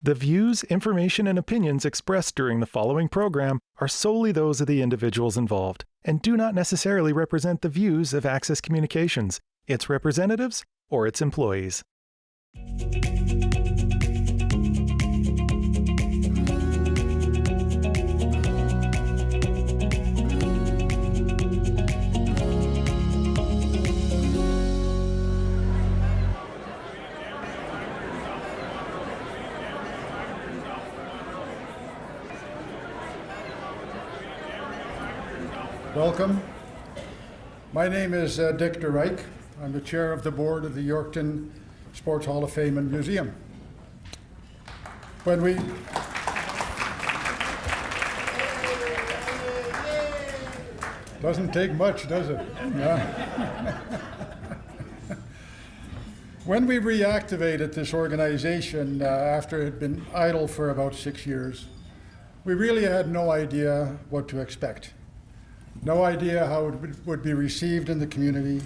The views, information, and opinions expressed during the following program are solely those of the individuals involved and do not necessarily represent the views of Access Communications, its representatives, or its employees. Welcome. My name is Dick DeRyk. I'm the chair of the board of the Yorkton Sports Hall of Fame and Museum. When we doesn't take much, does it? When we reactivated this organization after it had been idle for about 6 years, we really had no idea what to expect. No idea how it would be received in the community.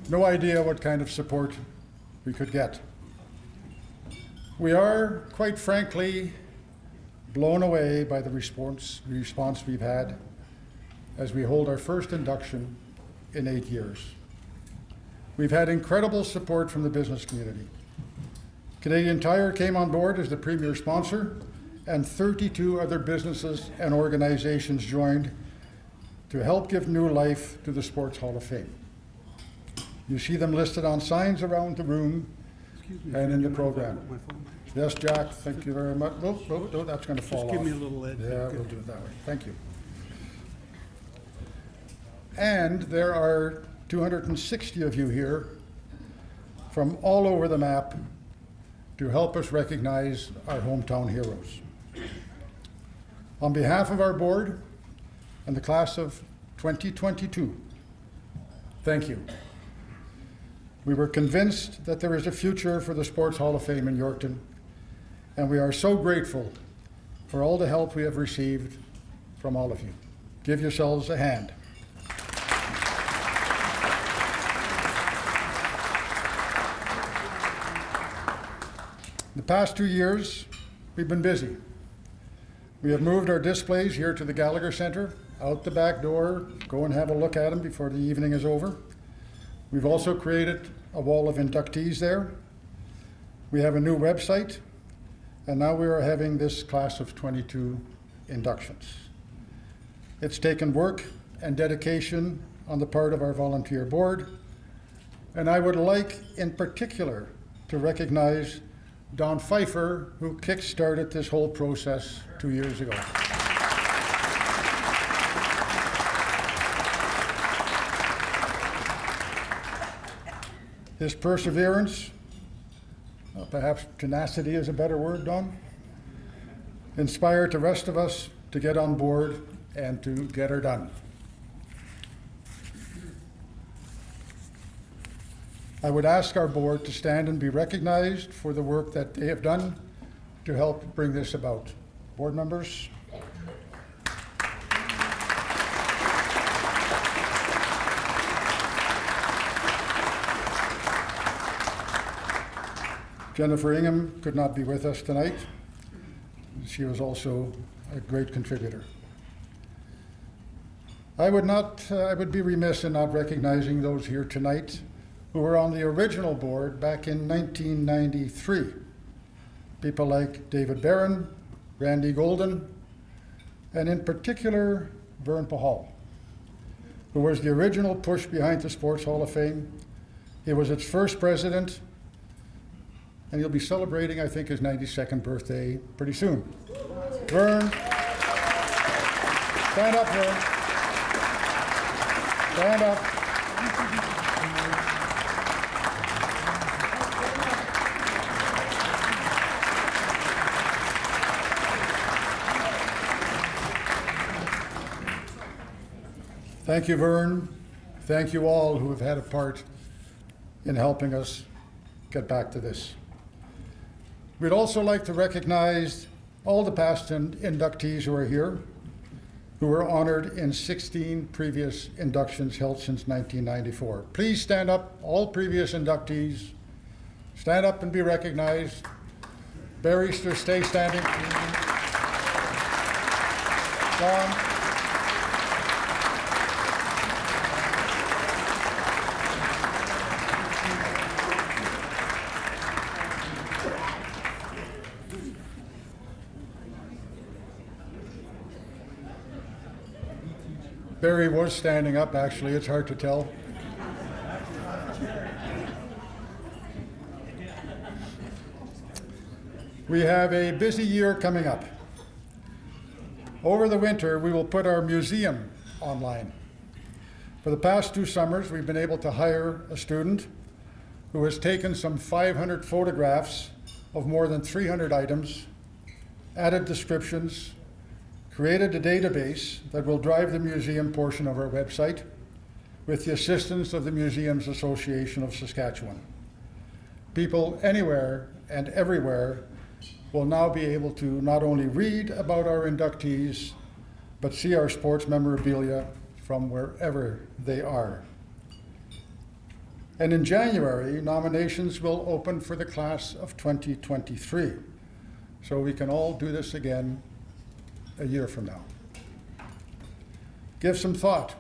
No idea what kind of support we could get. We are, quite frankly, blown away by the response we've had as we hold our first induction in 8 years. We've had incredible support from the business community. Canadian Tire came on board as the premier sponsor, and 32 other businesses and organizations joined to help give new life to the Sports Hall of Fame. You see them listed on signs around the room and in the program. Yes, Jack, thank you very much. Oh, that's going to fall off. Just give me a little edge. Yeah, we'll do it that way. Thank you. And there are 260 of you here from all over the map to help us recognize our hometown heroes. On behalf of our board and the class of 2022, thank you. We were convinced that there is a future for the Sports Hall of Fame in Yorkton, and we are so grateful for all the help we have received from all of you. Give yourselves a hand. The past 2 years, we've been busy. We have moved our displays here to the Gallagher Centre, out the back door, go and have a look at them before the evening is over. We've also created a wall of inductees there. We have a new website, and now we are having this class of 22 inductions. It's taken work and dedication on the part of our volunteer board, and I would like in particular to recognize Don Pfeiffer, who kick-started this whole process 2 years ago. His perseverance, perhaps tenacity is a better word, Don, inspired the rest of us to get on board and to get her done. I would ask our board to stand and be recognized for the work that they have done to help bring this about. Board members. Jennifer Ingham could not be with us tonight. She was also a great contributor. I would be remiss in not recognizing those here tonight who were on the original board back in 1993. People like David Barron, Randy Golden, and in particular, Vern Pahal, who was the original push behind the Sports Hall of Fame. He was its first president, and he'll be celebrating, I think, his 92nd birthday pretty soon. Vern, stand up, Vern. Stand up. Thank you, Vern. Thank you all who have had a part in helping us get back to this. We'd also like to recognize all the past inductees who are here, who were honored in 16 previous inductions held since 1994. Please stand up, all previous inductees. Stand up and be recognized. Barrister, stay standing. John. Barry was standing up, actually. It's hard to tell. We have a busy year coming up. Over the winter, we will put our museum online. For the past 2 summers, we've been able to hire a student who has taken some 500 photographs of more than 300 items, added descriptions, created a database that will drive the museum portion of our website with the assistance of the Museums Association of Saskatchewan. People anywhere and everywhere will now be able to not only read about our inductees, but see our sports memorabilia from wherever they are. And in January, nominations will open for the class of 2023. So we can all do this again a year from now. Give some thought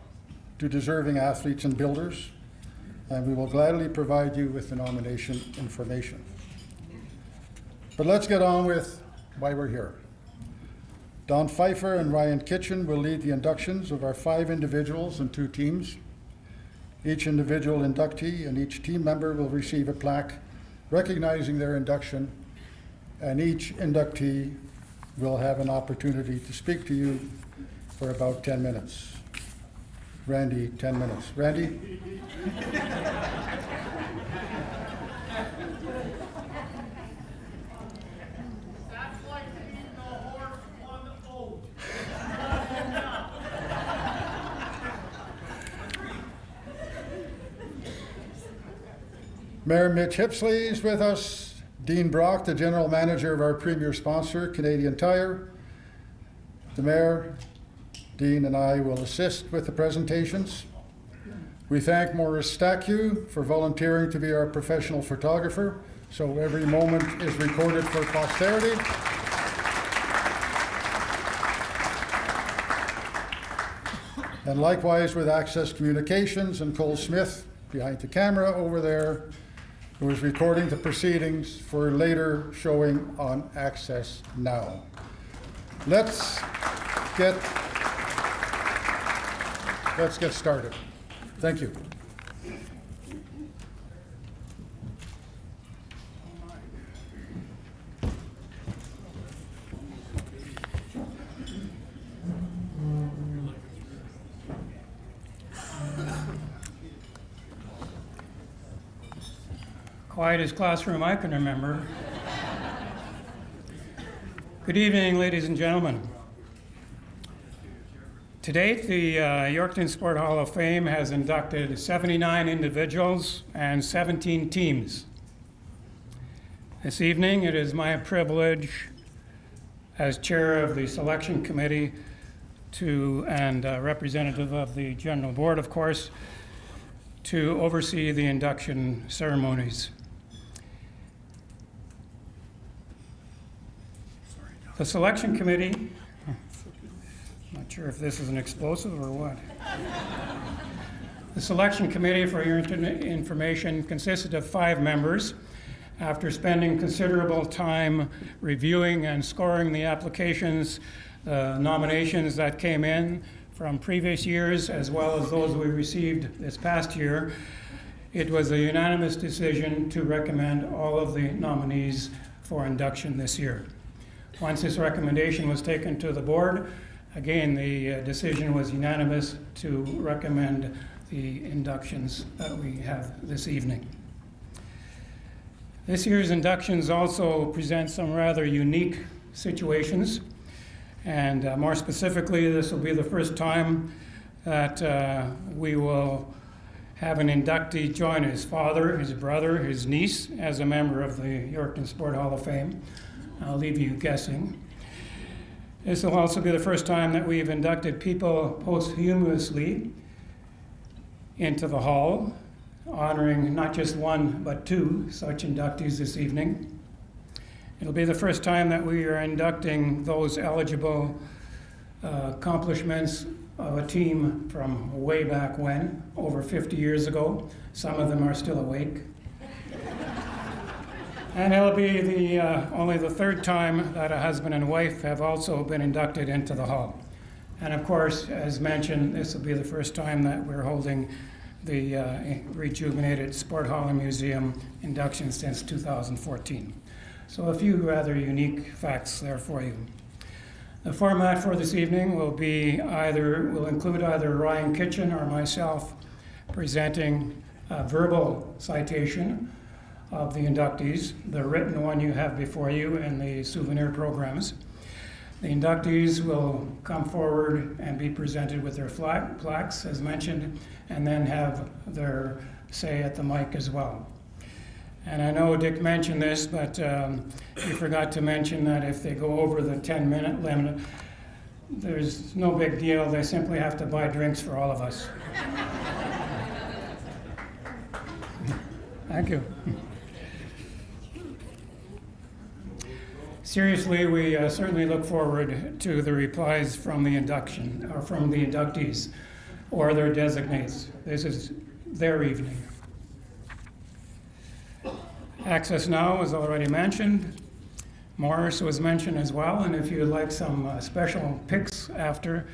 to deserving athletes and builders, and we will gladly provide you with the nomination information. But let's get on with why we're here. Don Pfeiffer and Ryan Kitchen will lead the inductions of our 5 individuals and 2 teams. Each individual inductee and each team member will receive a plaque recognizing their induction, and each inductee will have an opportunity to speak to you for about 10 minutes. Randy, 10 minutes. Randy? That's like feeding a horse one oat. Mayor Mitch Hipsley is with us. Dean Brock, the general manager of our premier sponsor, Canadian Tire. The mayor, Dean, and I will assist with the presentations. We thank Maurice Stacue for volunteering to be our professional photographer, so every moment is recorded for posterity. And likewise with Access Communications and Cole Smith behind the camera over there, who is recording the proceedings for later showing on Access Now. Let's get started. Thank you. Quietest classroom I can remember. Good evening, ladies and gentlemen. To date, the Yorkton Sport Hall of Fame has inducted 79 individuals and 17 teams. This evening, it is my privilege as chair of the selection committee and representative of the general board, of course, to oversee the induction ceremonies. The selection committee, not sure if this is an explosive or what. The selection committee, for your information, consisted of 5 members. After spending considerable time reviewing and scoring the applications, nominations that came in from previous years, as well as those we received this past year, it was a unanimous decision to recommend all of the nominees for induction this year. Once this recommendation was taken to the board, again, the decision was unanimous to recommend the inductions that we have this evening. This year's inductions also present some rather unique situations, and more specifically, this will be the first time that we will have an inductee join his father, his brother, his niece as a member of the Yorkton Sport Hall of Fame. I'll leave you guessing. This will also be the first time that we've inducted people posthumously into the hall, honoring not just 1 but 2 such inductees this evening. It'll be the first time that we are inducting those eligible accomplishments of a team from way back when, over 50 years ago. Some of them are still awake. And it'll be only the third time that a husband and wife have also been inducted into the Hall. And of course, as mentioned, this will be the first time that we're holding the rejuvenated Sport Hall and Museum induction since 2014. So a few rather unique facts there for you. The format for this evening will include either Ryan Kitchen or myself presenting a verbal citation of the inductees, the written one you have before you in the souvenir programs. The inductees will come forward and be presented with their plaques, as mentioned, and then have their say at the mic as well. And I know Dick mentioned this, but he forgot to mention that if they go over the 10-minute limit, there's no big deal. They simply have to buy drinks for all of us. Thank you. Seriously, we certainly look forward to the replies from the induction, or from the inductees, or their designates. This is their evening. Access Now was already mentioned. Morris was mentioned as well, and if you'd like some special pics after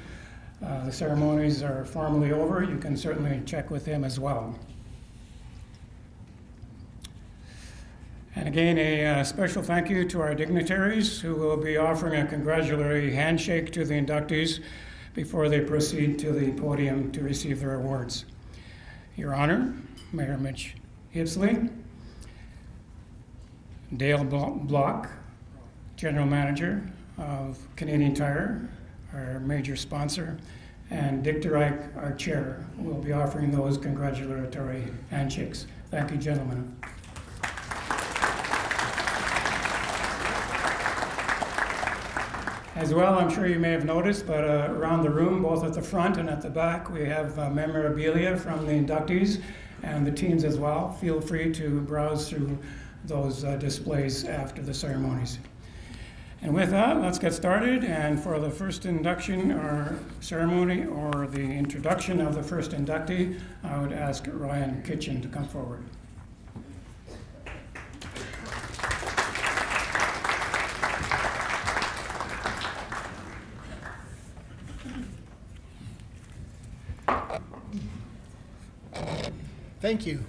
the ceremonies are formally over, you can certainly check with him as well. And again, a special thank you to our dignitaries who will be offering a congratulatory handshake to the inductees before they proceed to the podium to receive their awards. Your Honor, Mayor Mitch Hipsley, Dale Block, General Manager of Canadian Tire, our major sponsor, and Dick DeRyck, our chair, will be offering those congratulatory handshakes. Thank you, gentlemen. As well, I'm sure you may have noticed, but around the room, both at the front and at the back, we have memorabilia from the inductees and the teams as well. Feel free to browse through those displays after the ceremonies. And with that, let's get started. And for the first induction or ceremony, or the introduction of the first inductee, I would ask Ryan Kitchen to come forward. Thank you.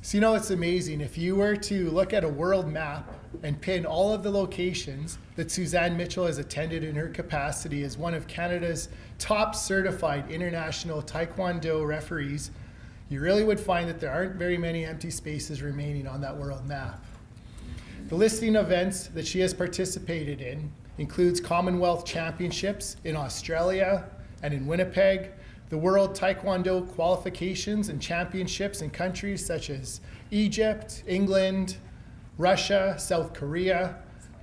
So, you know, it's amazing. If you were to look at a world map and pin all of the locations that Susanne Mitchell has attended in her capacity as one of Canada's top certified international Taekwondo referees, you really would find that there aren't very many empty spaces remaining on that world map. The listing of events that she has participated in includes Commonwealth Championships in Australia and in Winnipeg, the World Taekwondo qualifications and championships in countries such as Egypt, England, Russia, South Korea,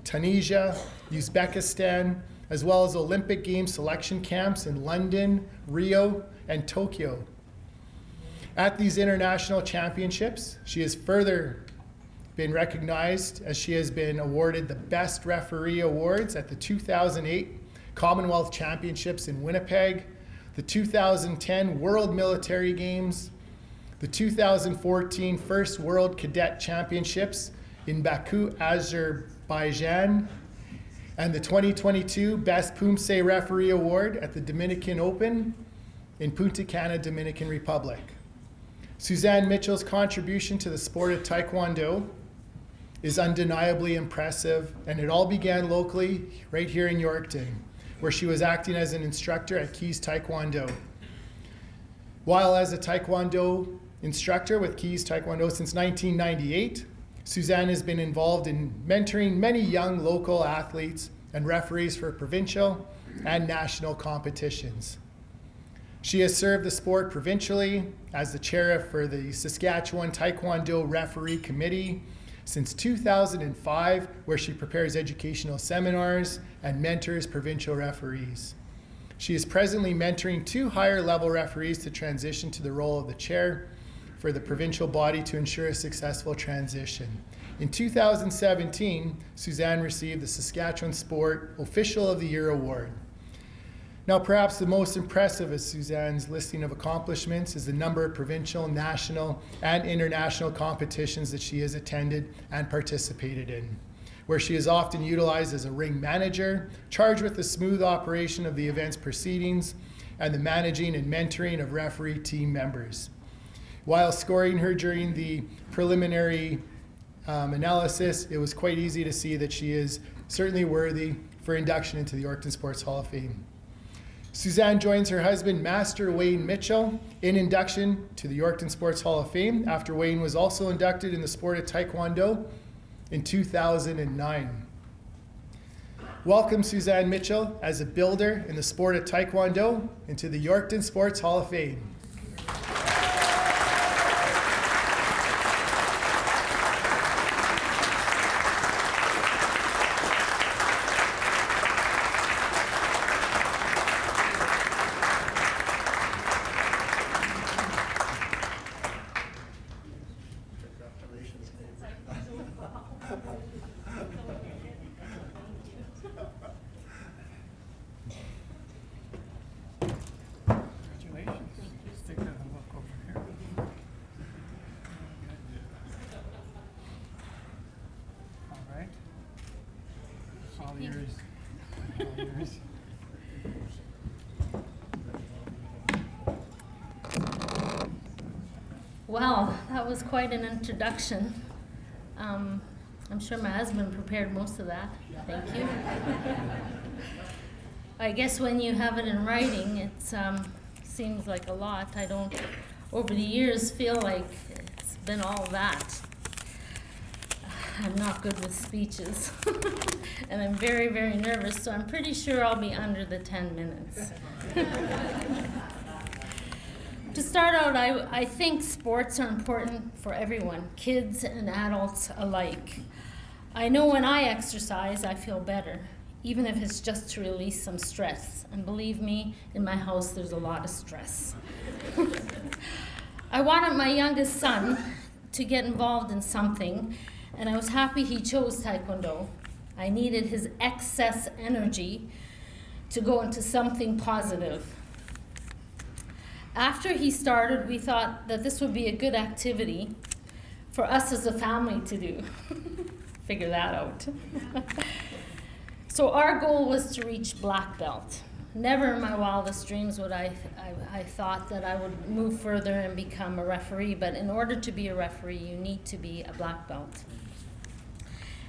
Tunisia, Uzbekistan, as well as Olympic Games selection camps in London, Rio, and Tokyo. At these international championships, she has further been recognized as she has been awarded the Best Referee Awards at the 2008 Commonwealth Championships in Winnipeg, the 2010 World Military Games, the 2014 First World Cadet Championships in Baku, Azerbaijan, and the 2022 Best Poomsae Referee Award at the Dominican Open in Punta Cana, Dominican Republic. Susanne Mitchell's contribution to the sport of Taekwondo is undeniably impressive, and it all began locally right here in Yorkton, where she was acting as an instructor at Keys Taekwondo. While as a Taekwondo instructor with Keys Taekwondo since 1998, Susanne has been involved in mentoring many young local athletes and referees for provincial and national competitions. She has served the sport provincially as the chair for the Saskatchewan Taekwondo Referee Committee since 2005, where she prepares educational seminars and mentors provincial referees. She is presently mentoring 2 higher level referees to transition to the role of the chair for the provincial body to ensure a successful transition. In 2017, Susanne received the Saskatchewan Sport Official of the Year Award. Now, perhaps the most impressive of Susanne's listing of accomplishments is the number of provincial, national, and international competitions that she has attended and participated in, where she is often utilized as a ring manager, charged with the smooth operation of the event's proceedings, and the managing and mentoring of referee team members. While scoring her during the preliminary analysis, it was quite easy to see that she is certainly worthy for induction into the Yorkton Sports Hall of Fame. Susanne joins her husband, Master Wayne Mitchell, in induction to the Yorkton Sports Hall of Fame after Wayne was also inducted in the sport of Taekwondo in 2009. Welcome Susanne Mitchell as a builder in the sport of Taekwondo into the Yorkton Sports Hall of Fame. Well, that was quite an introduction. I'm sure my husband prepared most of that. Thank you. I guess when you have it in writing, it seems like a lot. I don't, over the years, feel like it's been all that. I'm not good with speeches. And I'm very, very nervous, so I'm pretty sure I'll be under the 10 minutes. To start out, I think sports are important for everyone, kids and adults alike. I know when I exercise, I feel better, even if it's just to release some stress. And believe me, in my house, there's a lot of stress. I wanted my youngest son to get involved in something, and I was happy he chose Taekwondo. I needed his excess energy to go into something positive. After he started, we thought that this would be a good activity for us as a family to do. Figure that out. So our goal was to reach black belt. Never in my wildest dreams would I thought that I would move further and become a referee, but in order to be a referee, you need to be a black belt.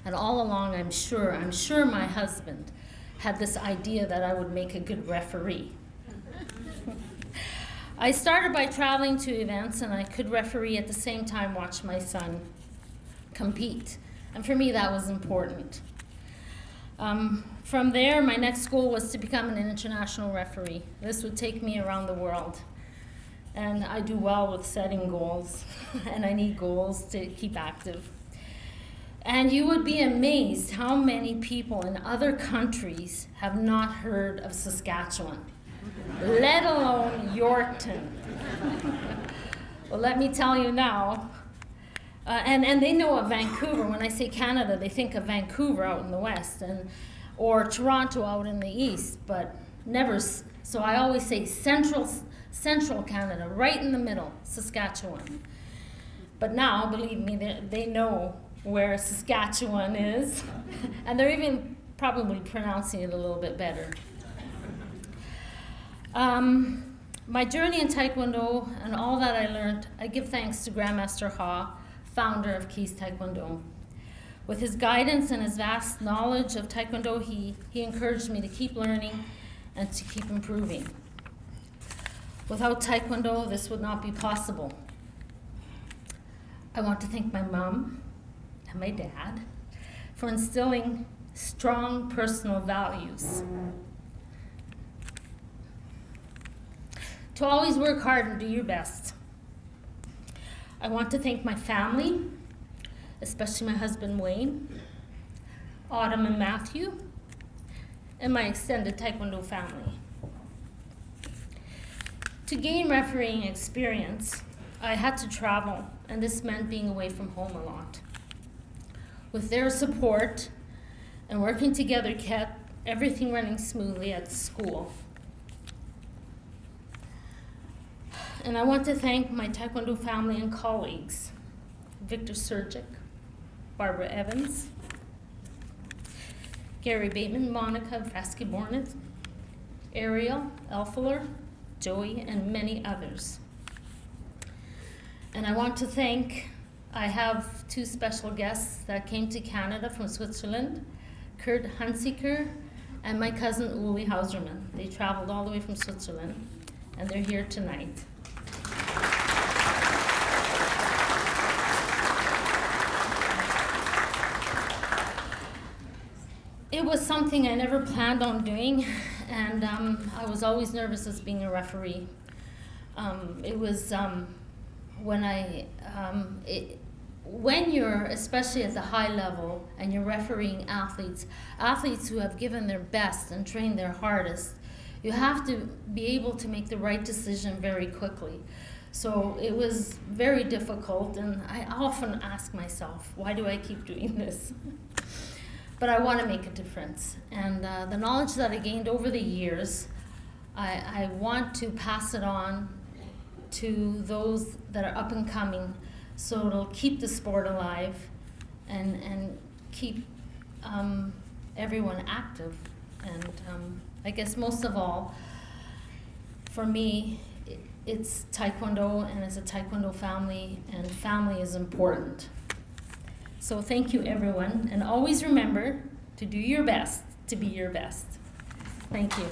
And all along, I'm sure my husband had this idea that I would make a good referee. I started by traveling to events, and I could referee at the same time watch my son compete. And for me, that was important. From there, my next goal was to become an international referee. This would take me around the world. And I do well with setting goals, and I need goals to keep active. And you would be amazed how many people in other countries have not heard of Saskatchewan, let alone Yorkton. Well, let me tell you now, and they know of Vancouver. When I say Canada, they think of Vancouver out in the west, or Toronto out in the east, but never, so I always say central Canada, right in the middle, Saskatchewan. But now, believe me, they know where Saskatchewan is, and they're even probably pronouncing it a little bit better. My journey in Taekwondo and all that I learned, I give thanks to Grandmaster Ha, founder of Keys Taekwondo. With his guidance and his vast knowledge of Taekwondo, he encouraged me to keep learning and to keep improving. Without Taekwondo, this would not be possible. I want to thank my mom and my dad for instilling strong personal values. To always work hard and do your best. I want to thank my family, especially my husband Wayne, Autumn and Matthew, and my extended Taekwondo family. To gain refereeing experience, I had to travel, and this meant being away from home a lot. With their support and working together kept everything running smoothly at the school. And I want to thank my Taekwondo family and colleagues, Victor Surgic, Barbara Evans, Gary Bateman, Monica Vasky-Bornet, Ariel Elfler, Joey, and many others. And I want to thank, I have two special guests that came to Canada from Switzerland, Kurt Hunziker and my cousin Uli Hauserman. They traveled all the way from Switzerland, and they're here tonight. It was something I never planned on doing, and I was always nervous as being a referee. It was when you're, especially at the high level, and you're refereeing athletes who have given their best and trained their hardest, you have to be able to make the right decision very quickly. So it was very difficult, and I often ask myself, why do I keep doing this? But I want to make a difference. And the knowledge that I gained over the years, I want to pass it on to those that are up and coming, so it'll keep the sport alive and keep everyone active. And I guess most of all, for me, it's Taekwondo, and it's a Taekwondo family, and family is important. So thank you, everyone, and always remember to do your best to be your best. Thank you.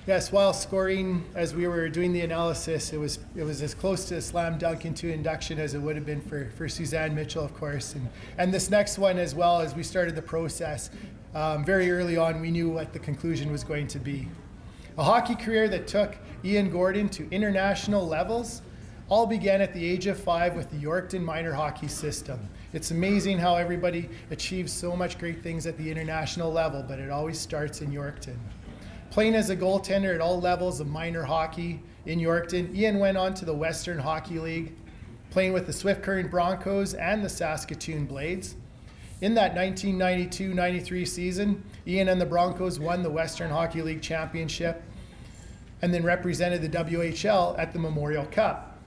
Yes, while scoring, as we were doing the analysis, it was as close to a slam dunk into induction as it would have been for Susanne Mitchell, of course. And this next one as well, as we started the process, very early on, we knew what the conclusion was going to be. A hockey career that took Ian Gordon to international levels all began at the age of 5 with the Yorkton minor hockey system. It's amazing how everybody achieves so much great things at the international level, but it always starts in Yorkton. Playing as a goaltender at all levels of minor hockey in Yorkton, Ian went on to the Western Hockey League, playing with the Swift Current Broncos and the Saskatoon Blades. In that 1992-93 season, Ian and the Broncos won the Western Hockey League Championship and then represented the WHL at the Memorial Cup.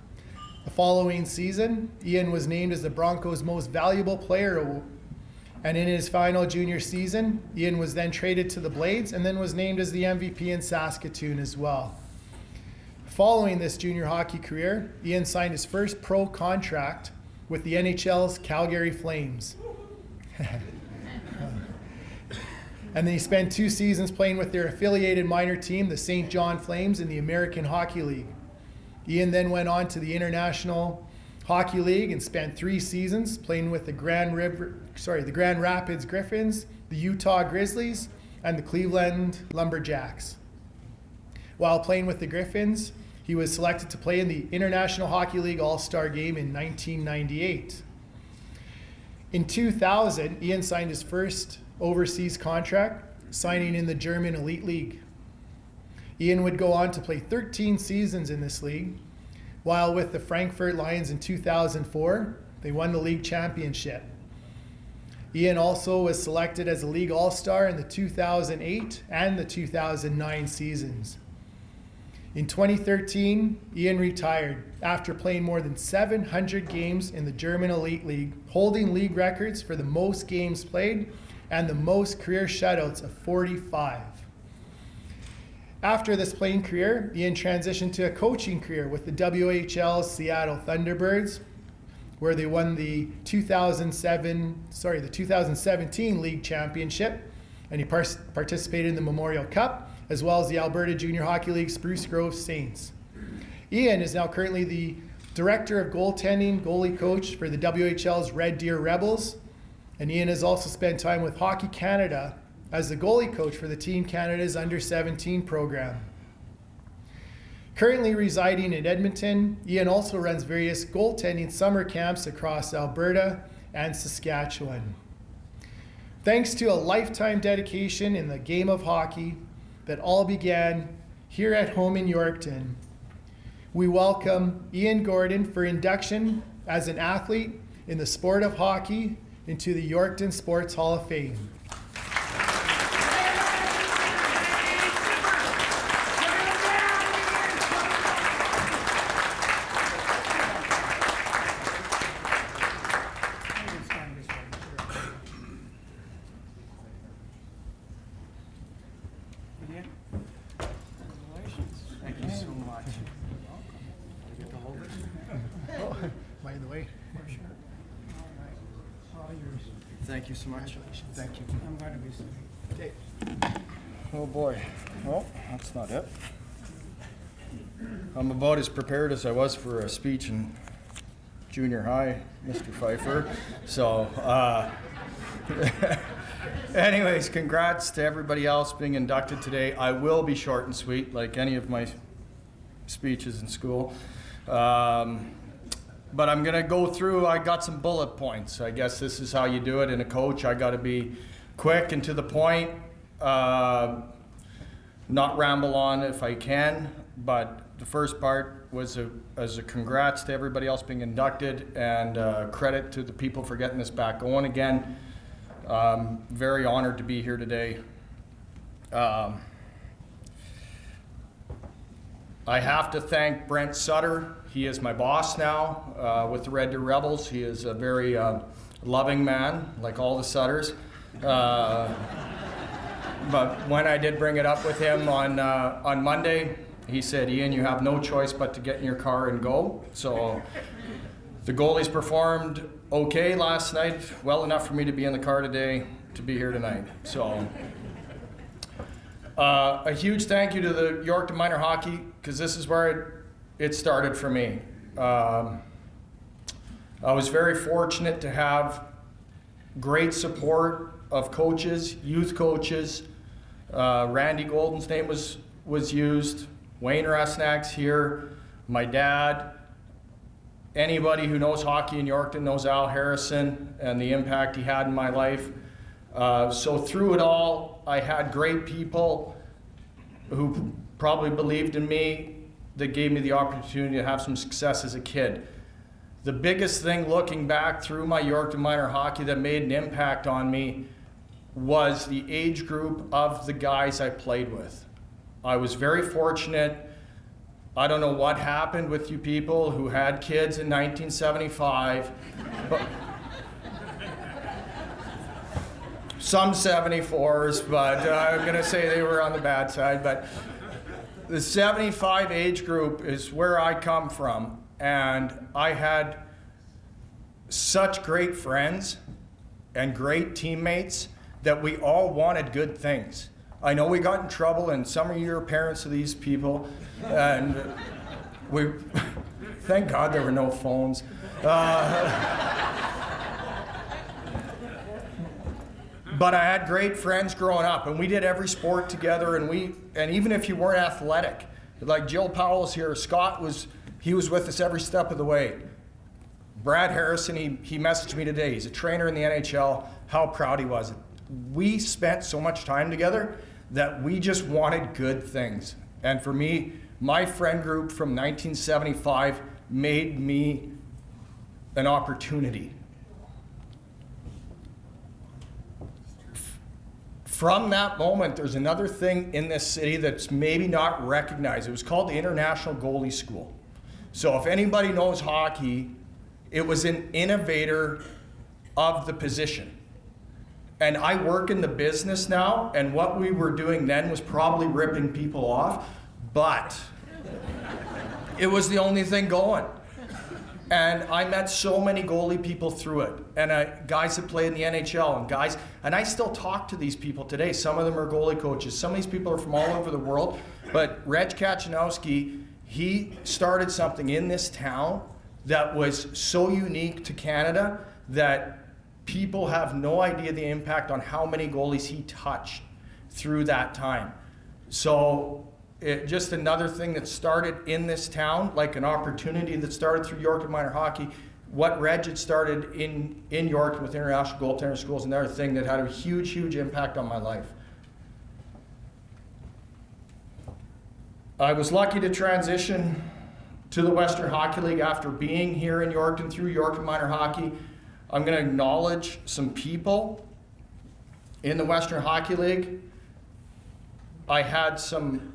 The following season, Ian was named as the Broncos' most valuable player. And in his final junior season, Ian was then traded to the Blades and then was named as the MVP in Saskatoon as well. Following this junior hockey career, Ian signed his first pro contract with the NHL's Calgary Flames. And then he spent 2 seasons playing with their affiliated minor team, the St. John Flames, in the American Hockey League. Ian then went on to the International Hockey League and spent 3 seasons playing with the Grand Rapids Griffins, the Utah Grizzlies, and the Cleveland Lumberjacks. While playing with the Griffins, he was selected to play in the International Hockey League All-Star Game in 1998. In 2000, Ian signed his first overseas contract, signing in the German Elite League. Ian would go on to play 13 seasons in this league. While with the Frankfurt Lions in 2004, they won the league championship. Ian also was selected as a league all-star in the 2008 and the 2009 seasons. In 2013, Ian retired after playing more than 700 games in the German Elite League, holding league records for the most games played and the most career shutouts of 45. After this playing career, Ian transitioned to a coaching career with the WHL's Seattle Thunderbirds, where they won the 2017 league championship, and he participated in the Memorial Cup, as well as the Alberta Junior Hockey League Spruce Grove Saints. Ian is now currently the Director of Goaltending, goalie coach for the WHL's Red Deer Rebels. And Ian has also spent time with Hockey Canada as the goalie coach for the Team Canada's Under-17 program. Currently residing in Edmonton, Ian also runs various goaltending summer camps across Alberta and Saskatchewan. Thanks to a lifetime dedication in the game of hockey that all began here at home in Yorkton, we welcome Ian Gordon for induction as an athlete in the sport of hockey into the Yorkton Sports Hall of Fame. By the way. Thank you so much. Thank you. I'm going to be sitting. Okay. Oh boy. Oh, that's not it. I'm about as prepared as I was for a speech in junior high, Mr. Pfeiffer. So, anyways, congrats to everybody else being inducted today. I will be short and sweet, like any of my speeches in school. But I'm going to go through, I got some bullet points. I guess this is how you do it in a coach. I got to be quick and to the point, not ramble on if I can. But the first part was as a congrats to everybody else being inducted, and credit to the people for getting this back going again. Very honored to be here today. I have to thank Brent Sutter. He is my boss now with the Red Deer Rebels. He is a very loving man, like all the Sutters. But when I did bring it up with him on Monday, he said, "Ian, you have no choice but to get in your car and go." So the goalies performed okay last night, well enough for me to be in the car today, to be here tonight. So a huge thank you to the Yorkton Minor Hockey, because this is where it started for me. I was very fortunate to have great support of coaches, youth coaches. Randy Golden's name was used. Wayne Resnack's here. My dad. Anybody who knows hockey in Yorkton knows Al Harrison and the impact he had in my life. So through it all, I had great people who probably believed in me, that gave me the opportunity to have some success as a kid. The biggest thing looking back through my Yorkton Minor Hockey that made an impact on me was the age group of the guys I played with. I was very fortunate. I don't know what happened with you people who had kids in 1975, but some 74s, but I'm gonna say they were on the bad side. But the 75 age group is where I come from, and I had such great friends and great teammates that we all wanted good things. I know we got in trouble, and some of you are parents of these people, and we, thank God there were no phones. But I had great friends growing up, and we did every sport together, and even if you weren't athletic, like Jill Powell's here, Scott was with us every step of the way. Brad Harrison, he messaged me today. He's a trainer in the NHL, how proud he was. We spent so much time together that we just wanted good things. And for me, my friend group from 1975 made me an opportunity. From that moment, there's another thing in this city that's maybe not recognized. It was called the International Goalie School. So if anybody knows hockey, it was an innovator of the position. And I work in the business now, and what we were doing then was probably ripping people off, but it was the only thing going. And I met so many goalie people through it, and guys that play in the NHL, and I still talk to these people today. Some of them are goalie coaches. Some of these people are from all over the world. But Reg Kachanowski, he started something in this town that was so unique to Canada that people have no idea the impact on how many goalies he touched through that time. So just another thing that started in this town, like an opportunity that started through Yorkton Minor Hockey. What Reg had started in Yorkton with international goaltender schools, another thing that had a huge, huge impact on my life. I was lucky to transition to the Western Hockey League after being here in Yorkton through Yorkton Minor Hockey. I'm going to acknowledge some people in the Western Hockey League. I had some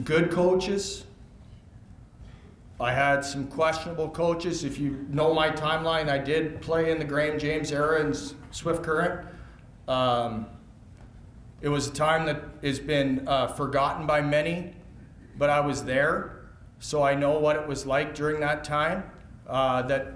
good coaches. I had some questionable coaches. If you know my timeline, I did play in the Graham James era in Swift Current. It was a time that has been forgotten by many, but I was there, so I know what it was like during that time. That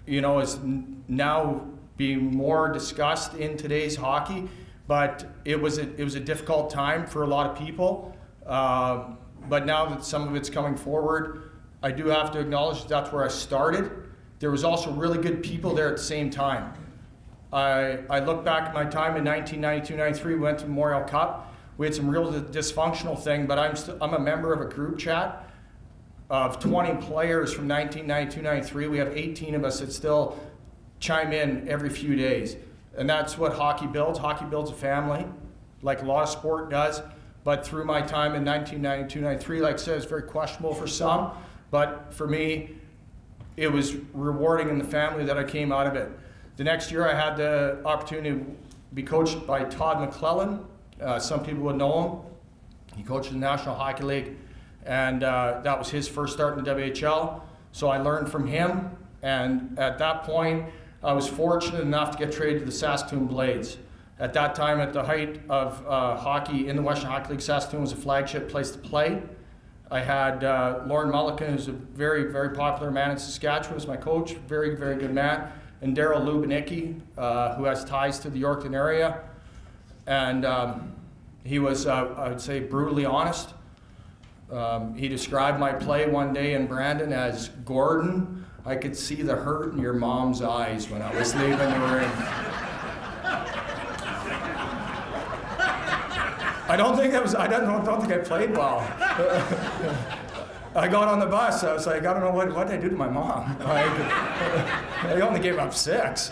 is now being more discussed in today's hockey, but it was a difficult time for a lot of people. But now that some of it's coming forward, I do have to acknowledge that's where I started. There was also really good people there at the same time. I look back at my time in 1992-93, we went to Memorial Cup. We had some real dysfunctional thing, but I'm a member of a group chat of 20 players from 1992-93. We have 18 of us that still chime in every few days. And that's what hockey builds. Hockey builds a family, like a lot of sport does. But through my time in 1992-93, like I said, it's very questionable for some. But for me, it was rewarding in the family that I came out of it. The next year I had the opportunity to be coached by Todd McClellan. Some people would know him. He coached in the National Hockey League, and that was his first start in the WHL. So I learned from him, and at that point, I was fortunate enough to get traded to the Saskatoon Blades. At that time, at the height of hockey in the Western Hockey League, Saskatoon was a flagship place to play. I had Lauren Mulliken, who's a very, very popular man in Saskatchewan, as my coach, very, very good man, and Daryl Lubanicki, who has ties to the Yorkton area. And he was, I would say, brutally honest. He described my play one day in Brandon as, "Gordon, I could see the hurt in your mom's eyes when I was leaving the ring." I don't think I played well. I got on the bus. I was like, I don't know what did I do to my mom. I only gave up 6.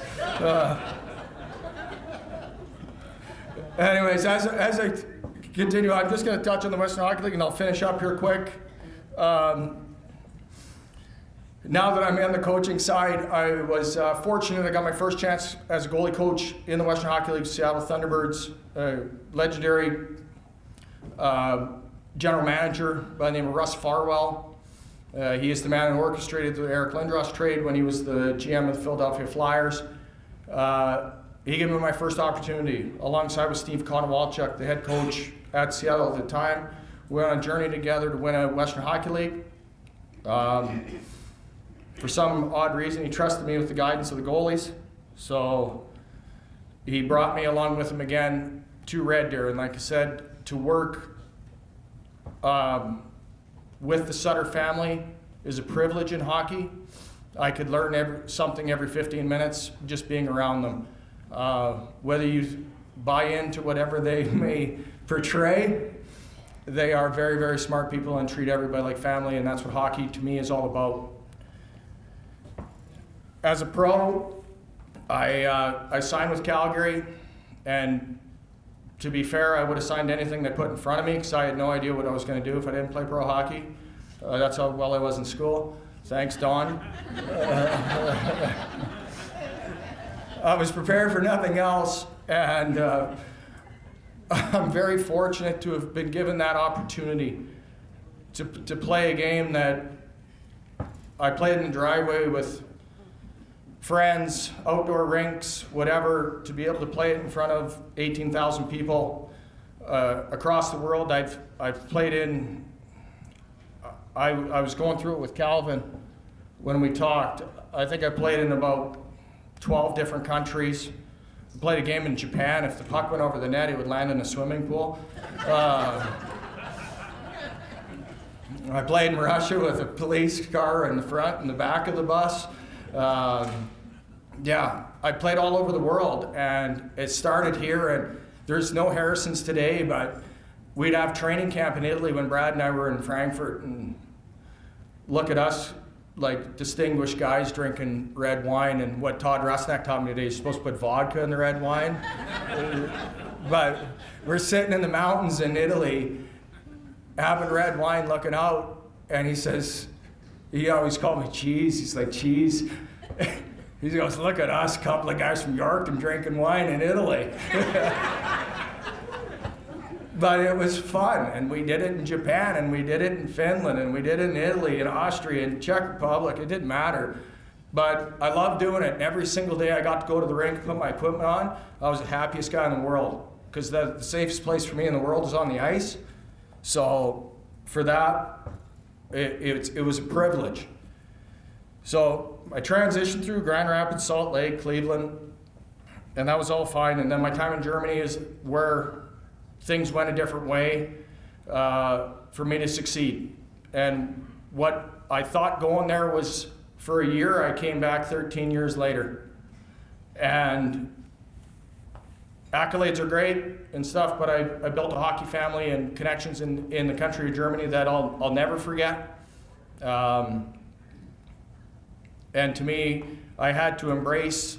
Anyways, as I continue, I'm just going to touch on the Western Hockey League, and I'll finish up here quick. Now that I'm in the coaching side, I was fortunate. I got my first chance as a goalie coach in the Western Hockey League, Seattle Thunderbirds, legendary general manager by the name of Russ Farwell. He is the man who orchestrated the Eric Lindros trade when he was the GM of the Philadelphia Flyers. He gave me my first opportunity, alongside with Steve Konowalchuk, the head coach at Seattle at the time. We went on a journey together to win a Western Hockey League. For some odd reason, he trusted me with the guidance of the goalies. So he brought me along with him again to Red Deer. And like I said, to work with the Sutter family is a privilege in hockey. I could learn something every 15 minutes just being around them. Whether you buy into whatever they may portray, they are very, very smart people and treat everybody like family, and that's what hockey to me is all about. As a pro, I signed with Calgary, and to be fair, I would have signed anything they put in front of me because I had no idea what I was going to do if I didn't play pro hockey. That's how well I was in school. Thanks, Don. I was prepared for nothing else, and I'm very fortunate to have been given that opportunity to play a game that I played in the driveway with friends, outdoor rinks, whatever, to be able to play it in front of 18,000 people across the world. I've played in, I was going through it with Calvin when we talked. I think I played in about 12 different countries. I played a game in Japan. If the puck went over the net, it would land in a swimming pool. I played in Russia with a police car in the front and the back of the bus. Yeah, I played all over the world, and it started here, and there's no Harrisons today, but we'd have training camp in Italy when Brad and I were in Frankfurt, and look at us like distinguished guys drinking red wine, and what Todd Rusnak taught me today, you're supposed to put vodka in the red wine. But we're sitting in the mountains in Italy having red wine looking out, and he says, he always called me Cheese, he's like, Cheese. He goes, look at us, a couple of guys from Yorkton drinking wine in Italy. But it was fun, and we did it in Japan, and we did it in Finland, and we did it in Italy, and Austria, and Czech Republic. It didn't matter. But I loved doing it, and every single day I got to go to the rink and put my equipment on, I was the happiest guy in the world, because the safest place for me in the world is on the ice. So for that, it was a privilege. So I transitioned through Grand Rapids, Salt Lake, Cleveland, and that was all fine. And then my time in Germany is where things went a different way for me to succeed. And what I thought going there was for a year, I came back 13 years later. And accolades are great and stuff, but I built a hockey family and connections in the country of Germany that I'll never forget. And to me, I had to embrace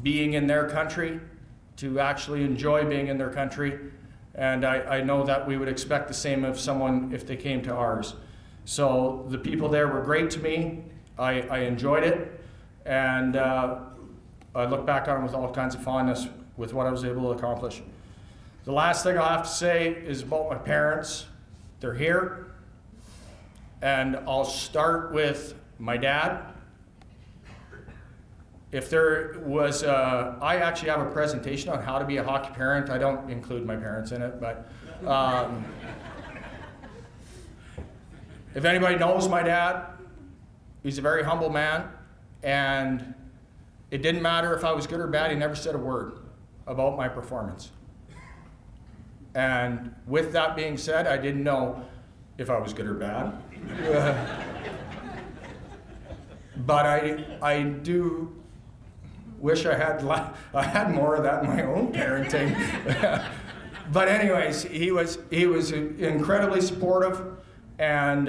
being in their country, to actually enjoy being in their country. And I know that we would expect the same of someone if they came to ours. So the people there were great to me. I enjoyed it. And I look back on it with all kinds of fondness with what I was able to accomplish. The last thing I'll have to say is about my parents. They're here. And I'll start with my dad. If there was, I actually have a presentation on how to be a hockey parent. I don't include my parents in it, but if anybody knows my dad, he's a very humble man, and it didn't matter if I was good or bad, he never said a word about my performance. And with that being said, I didn't know if I was good or bad. But I do wish I had more of that in my own parenting. But anyways, he was incredibly supportive, and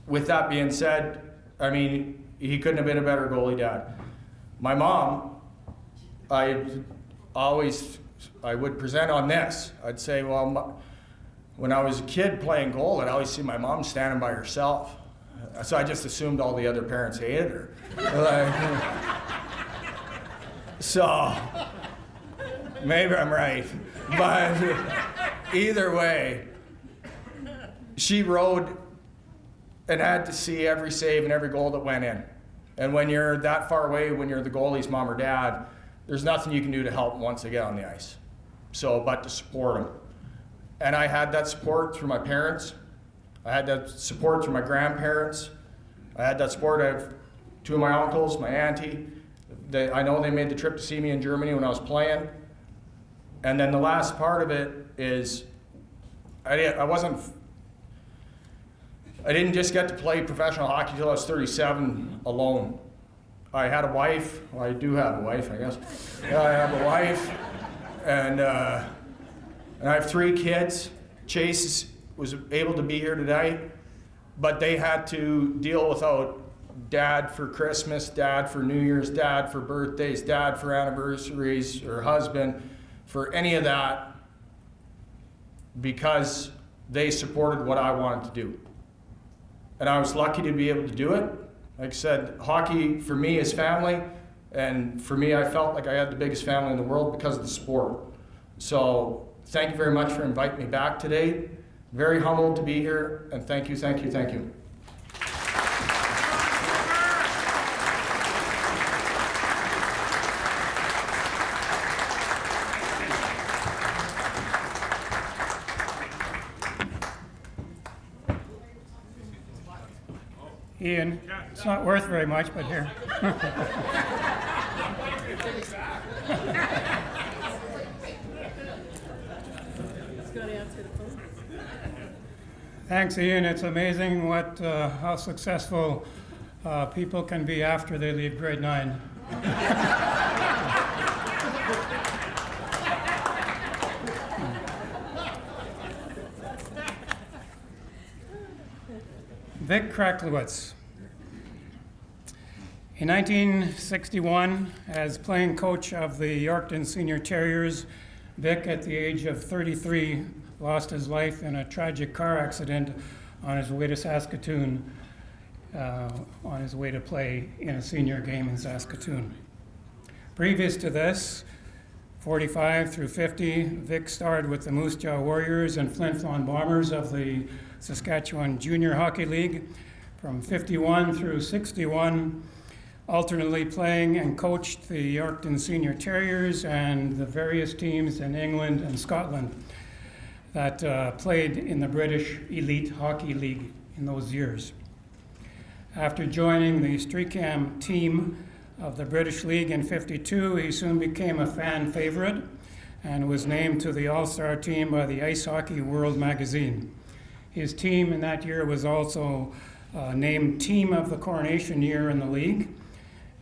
with that being said, I mean, he couldn't have been a better goalie dad. My mom, I would present on this. I'd say, well, when I was a kid playing goal, I'd always see my mom standing by herself. So I just assumed all the other parents hated her. So maybe I'm right, but either way, she rode and had to see every save and every goal that went in. And when you're that far away, when you're the goalie's mom or dad, there's nothing you can do to help them once they get on the ice. So, but to support them. And I had that support through my parents. I had that support through my grandparents. I had that support of two of my uncles, my auntie. I know they made the trip to see me in Germany when I was playing. And then the last part of it is I didn't just get to play professional hockey until I was 37 alone. I had a wife. Well, I do have a wife, I guess. I have a wife, and I have 3 kids. Chase was able to be here tonight, but they had to deal without dad for Christmas, dad for New Year's, dad for birthdays, dad for anniversaries, or husband for any of that, because they supported what I wanted to do. And I was lucky to be able to do it. Like I said, hockey for me is family, and for me, I felt like I had the biggest family in the world because of the sport. So thank you very much for inviting me back today. Very humbled to be here, and thank you, thank you, thank you. Ian, it's not worth very much, but here. Thanks, Ian. It's amazing how successful people can be after they leave grade 9. Vic Kreklewetz. In 1961, as playing coach of the Yorkton Senior Terriers, Vic, at the age of 33, lost his life in a tragic car accident on his way to Saskatoon, on his way to play in a senior game in Saskatoon. Previous to this, 45 through 50, Vic starred with the Moose Jaw Warriors and Flin Flon Bombers of the Saskatchewan Junior Hockey League from 51 through 61, alternately playing and coached the Yorkton Senior Terriers and the various teams in England and Scotland that played in the British Elite Hockey League in those years. After joining the Streatham team of the British League in 52, he soon became a fan favorite and was named to the All-Star team by the Ice Hockey World magazine. His team in that year was also named Team of the Coronation year in the league,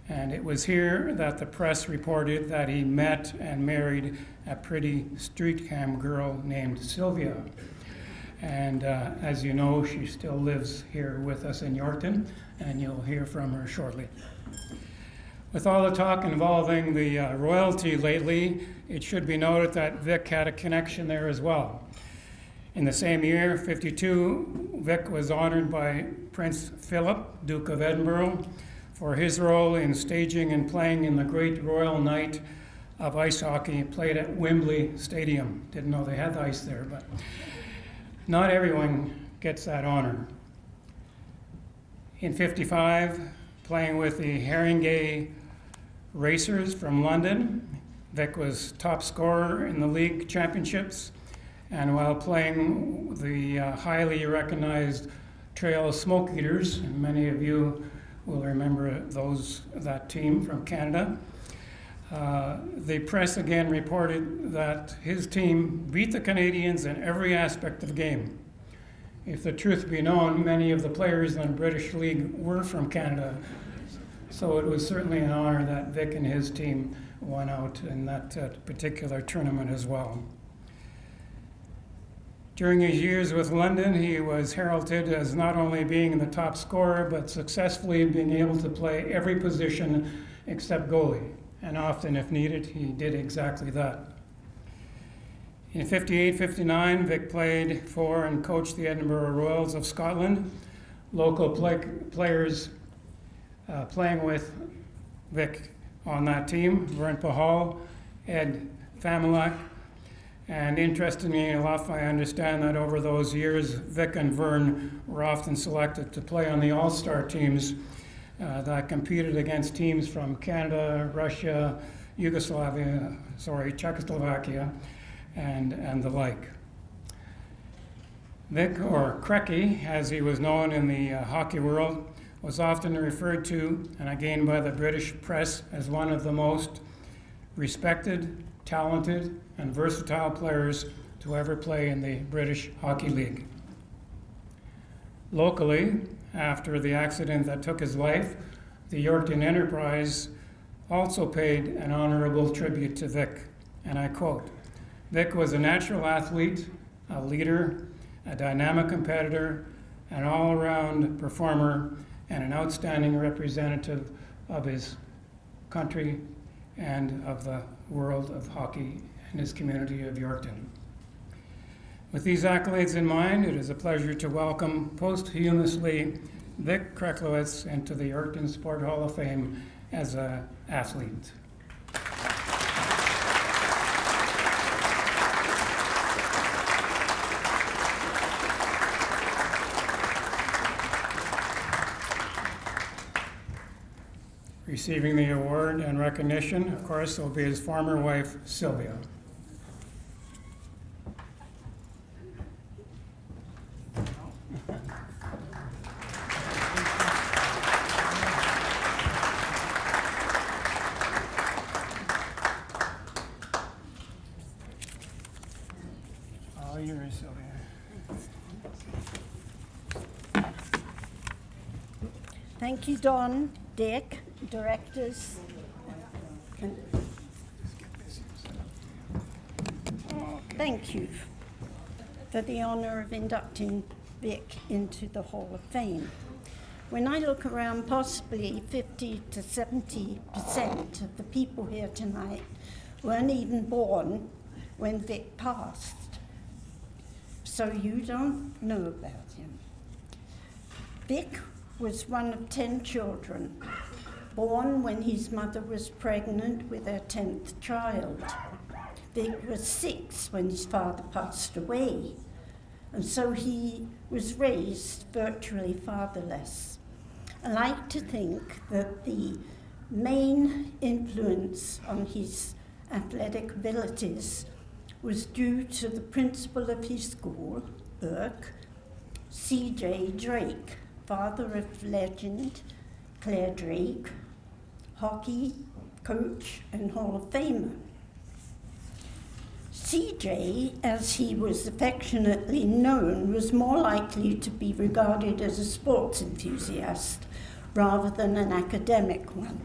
and it was here that the press reported that he met and married a pretty Streatham girl named Sylvia. And as you know, she still lives here with us in Yorkton, and you'll hear from her shortly. With all the talk involving the royalty lately, it should be noted that Vic had a connection there as well. In the same year, 52, Vic was honored by Prince Philip, Duke of Edinburgh, for his role in staging and playing in the Great Royal Night of Ice Hockey played at Wembley Stadium. Didn't know they had ice there, but not everyone gets that honor. In 55, playing with the Haringey Racers from London, Vic was top scorer in the league championships, and while playing the highly recognized Trail Smoke Eaters, and many of you will remember that team from Canada, the press again reported that his team beat the Canadians in every aspect of the game. If the truth be known, many of the players in the British League were from Canada, so it was certainly an honor that Vic and his team won out in that particular tournament as well. During his years with London, he was heralded as not only being the top scorer, but successfully being able to play every position except goalie. And often, if needed, he did exactly that. In 58-59, Vic played for and coached the Edinburgh Royals of Scotland. Local players playing with Vic on that team, Vern Pahal, Ed Familak, and interestingly enough, I understand that over those years, Vic and Vern were often selected to play on the all-star teams that competed against teams from Canada, Russia, Czechoslovakia, and the like. Vic, or Krecky, as he was known in the hockey world, was often referred to, and again by the British press, as one of the most respected, talented, and versatile players to ever play in the British Hockey League. Locally, after the accident that took his life, the Yorkton Enterprise also paid an honorable tribute to Vic, and I quote, "Vic was a natural athlete, a leader, a dynamic competitor, an all-around performer, and an outstanding representative of his country and of the world of hockey and his community of Yorkton." With these accolades in mind, it is a pleasure to welcome posthumously Vic Kreklewetz into the Yorkton Sport Hall of Fame as an athlete. Receiving the award and recognition, of course, will be his former wife, Sylvia. All yours, Sylvia. Thank you, Don, Dick, directors. Thank you for the honor of inducting Vic into the Hall of Fame. When I look around, possibly 50 to 70% of the people here tonight weren't even born when Vic passed. So you don't know about him. Vic was one of 10 children, born when his mother was pregnant with her 10th child. Vic was 6 when his father passed away, and so he was raised virtually fatherless. I like to think that the main influence on his athletic abilities was due to the principal of his school, Burke, C.J. Drake, father of legend Claire Drake, hockey coach and Hall of Famer. C.J., as he was affectionately known, was more likely to be regarded as a sports enthusiast rather than an academic one.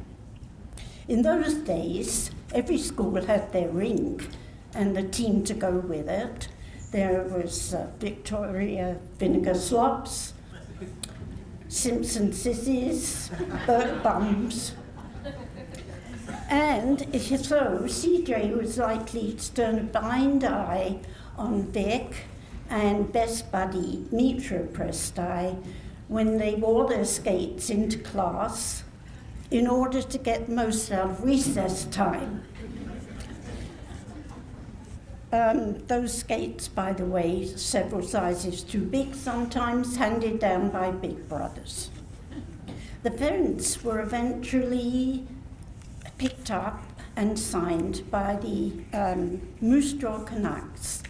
In those days, every school had their rink and the team to go with it. There was Victoria Vinegar Slops, Simpson Sissies, Burt Bums. And so CJ was likely to turn a blind eye on Vic and best buddy Mitra Presti when they wore their skates into class in order to get most out of recess time. Those skates, by the way, several sizes too big sometimes, handed down by big brothers. The parents were eventually picked up and signed by the Moose Jaw Canucks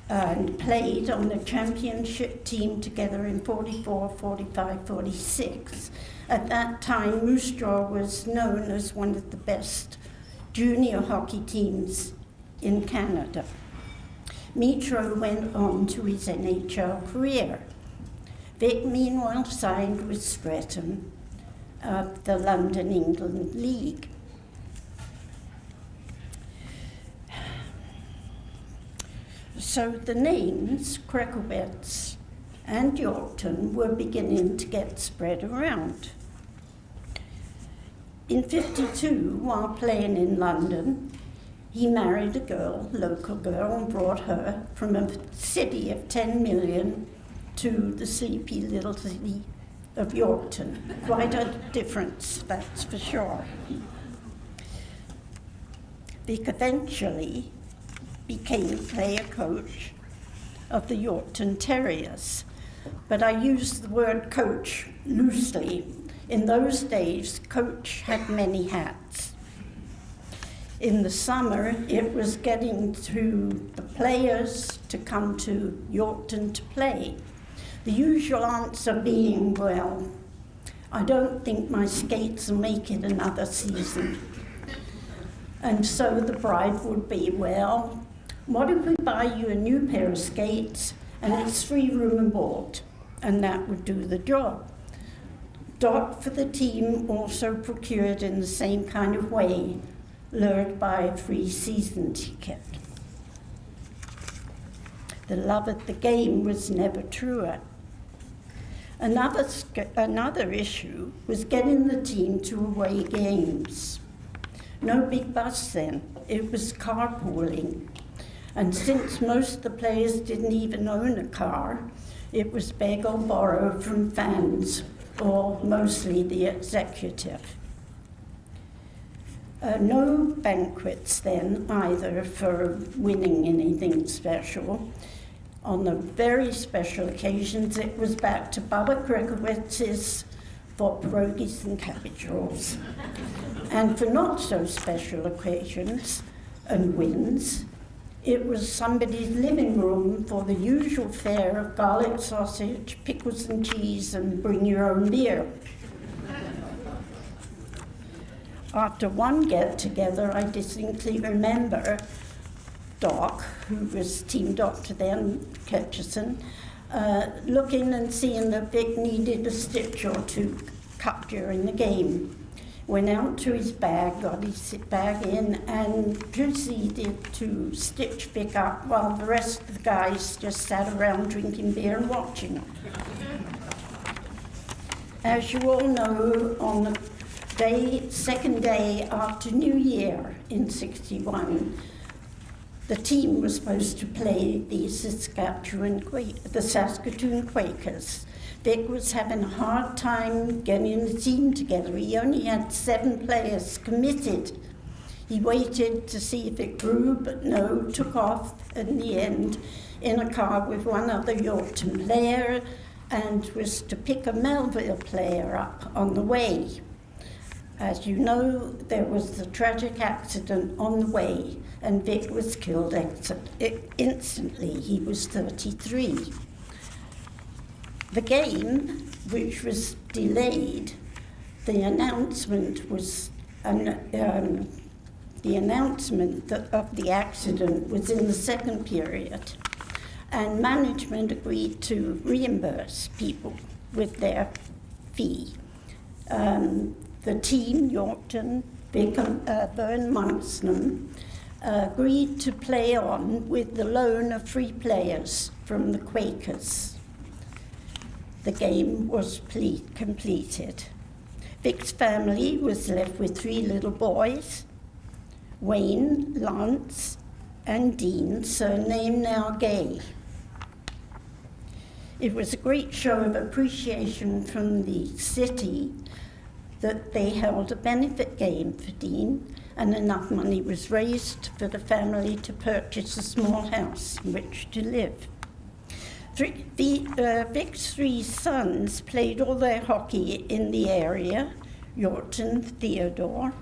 and played on the championship team together in 44, 45, 46. At that time, Moose Jaw was known as one of the best junior hockey teams in Canada. Mitro went on to his NHL career. Vic, meanwhile, signed with Streatham of the London England League. So the names Kreklewetz and Yorkton were beginning to get spread around. In '52, while playing in London, he married a girl, local girl, and brought her from a city of 10 million to the sleepy little city of Yorkton. Quite a difference, that's for sure. Vic eventually became player coach of the Yorkton Terriers, but I use the word coach loosely. In those days, coach had many hats. In the summer, it was getting to the players to come to Yorkton to play. The usual answer being, well, I don't think my skates will make it another season. And so the bribe would be, well, what if we buy you a new pair of skates and it's free room and board? And that would do the job. Dot for the team also procured in the same kind of way, lured by a free season ticket. The love of the game was never truer. Another issue was getting the team to away games. No big bus then, it was carpooling. And since most of the players didn't even own a car, it was beg or borrow from fans, or mostly the executive. No banquets then either for winning anything special. On the very special occasions, it was back to Baba Kreklewetz's for pierogies and cabbage rolls. And for not so special occasions and wins, it was somebody's living room for the usual fare of garlic sausage, pickles and cheese, and bring your own beer. After one get-together, I distinctly remember Doc, who was team doctor then, Atkinson, looking and seeing that Vic needed a stitch or two cut during the game. Went out to his bag, got his bag in, and proceeded to stitch Vic up while the rest of the guys just sat around drinking beer and watching it. As you all know, on the second day after New Year in '61, the team was supposed to play the Saskatoon Quakers. Vic was having a hard time getting the team together. He only had 7 players committed. He waited to see if it grew, but no, took off in the end in a car with one other Yorkton player, and was to pick a Melville player up on the way. As you know, there was the tragic accident on the way, and Vic was killed instantly. He was 33. The game, which was delayed, the announcement of the accident was in the second period, and management agreed to reimburse people with their fee. The team, Yorkton, Vic and Monksnam, agreed to play on with the loan of 3 players from the Quakers. The game was completed. Vic's family was left with 3 little boys, Wayne, Lance, and Dean, surname now Gay. It was a great show of appreciation from the city that they held a benefit game for Dean, and enough money was raised for the family to purchase a small house in which to live. Vic's 3 sons played all their hockey in the area, Yorkton, Theodore,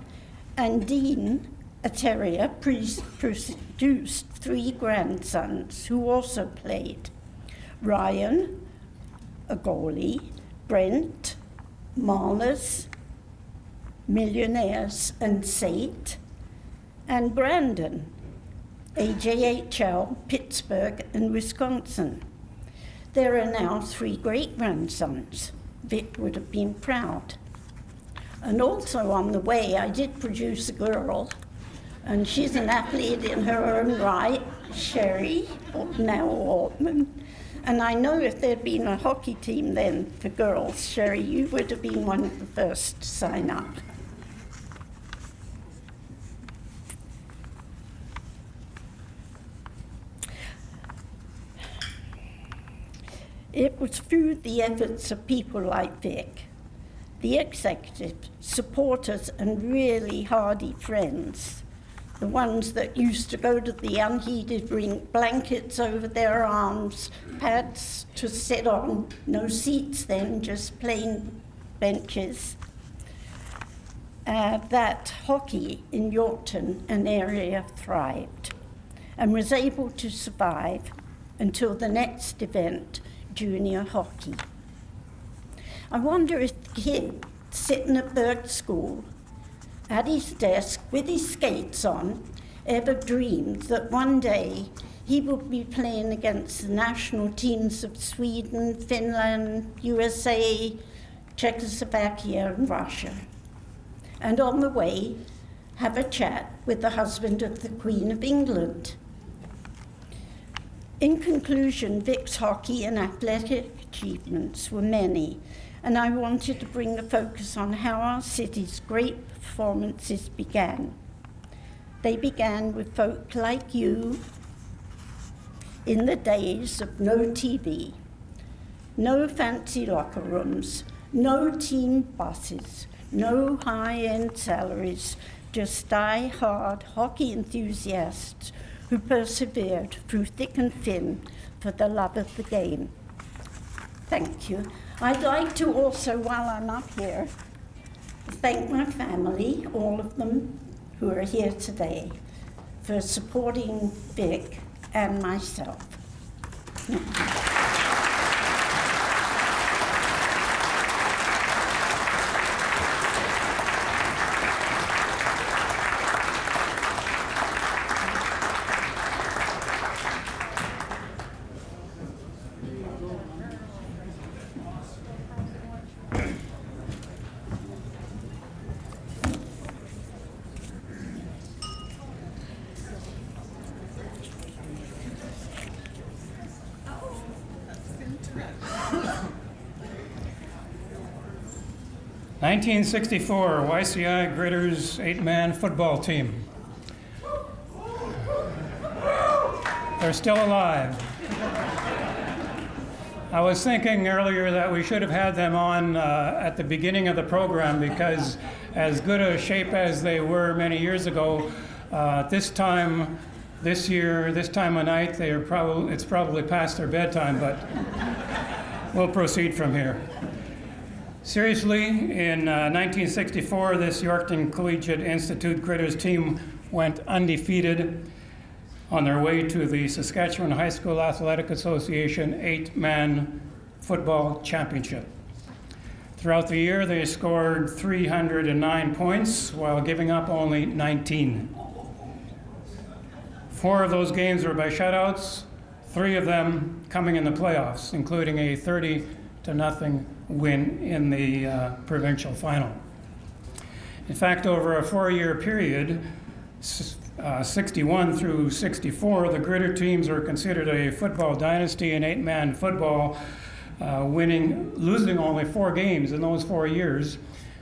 and Dean, a Terrier, produced 3 grandsons who also played. Ryan, a goalie, Brent, Marlers, Millionaires and Sate, and Brandon, AJHL, Pittsburgh and Wisconsin. There are now 3 great-grandsons. Vic would have been proud. And also on the way, I did produce a girl, and she's an athlete in her own right, Sherry, now Altman. And I know if there'd been a hockey team then for girls, Sherry, you would have been one of the first to sign up. It was through the efforts of people like Vic, the executive, supporters, and really hardy friends, the ones that used to go to the unheated rink, blankets over their arms, pads to sit on, no seats then, just plain benches, that hockey in Yorkton, an area, thrived and was able to survive until the next event, junior hockey. I wonder if the kid sitting at Burke School at his desk with his skates on ever dreamed that one day he would be playing against the national teams of Sweden, Finland, USA, Czechoslovakia and Russia, and on the way have a chat with the husband of the Queen of England. In conclusion, Vic's hockey and athletic achievements were many, and I wanted to bring the focus on how our city's great performances began. They began with folk like you in the days of no TV, no fancy locker rooms, no team buses, no high-end salaries, just die-hard hockey enthusiasts who persevered through thick and thin for the love of the game. Thank you. I'd like to also, while I'm up here, thank my family, all of them who are here today, for supporting Vic and myself. 1964, YCI Gritters 8-man football team. They're still alive. I was thinking earlier that we should have had them on at the beginning of the program, because as good a shape as they were many years ago, this time of night, it's probably past their bedtime, but we'll proceed from here. Seriously, in 1964, this Yorkton Collegiate Institute Gritters team went undefeated on their way to the Saskatchewan High School Athletic Association 8-man football championship. Throughout the year, they scored 309 points while giving up only 19. 4 of those games were by shutouts, 3 of them coming in the playoffs, including a 30-0 win in the provincial final. In fact, over a 4-year period, 61 through 64, the Gritter teams were considered a football dynasty in 8-man football, losing only 4 games in those 4 years,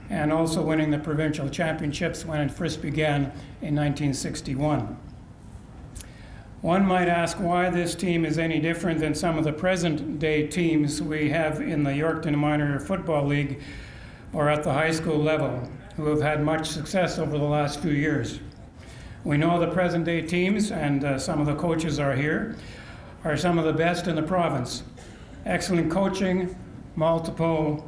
and also winning the provincial championships when it first began in 1961. One might ask why this team is any different than some of the present-day teams we have in the Yorkton Minor Football League or at the high school level, who have had much success over the last few years. We know the present-day teams, and some of the coaches are here, are some of the best in the province. Excellent coaching, multiple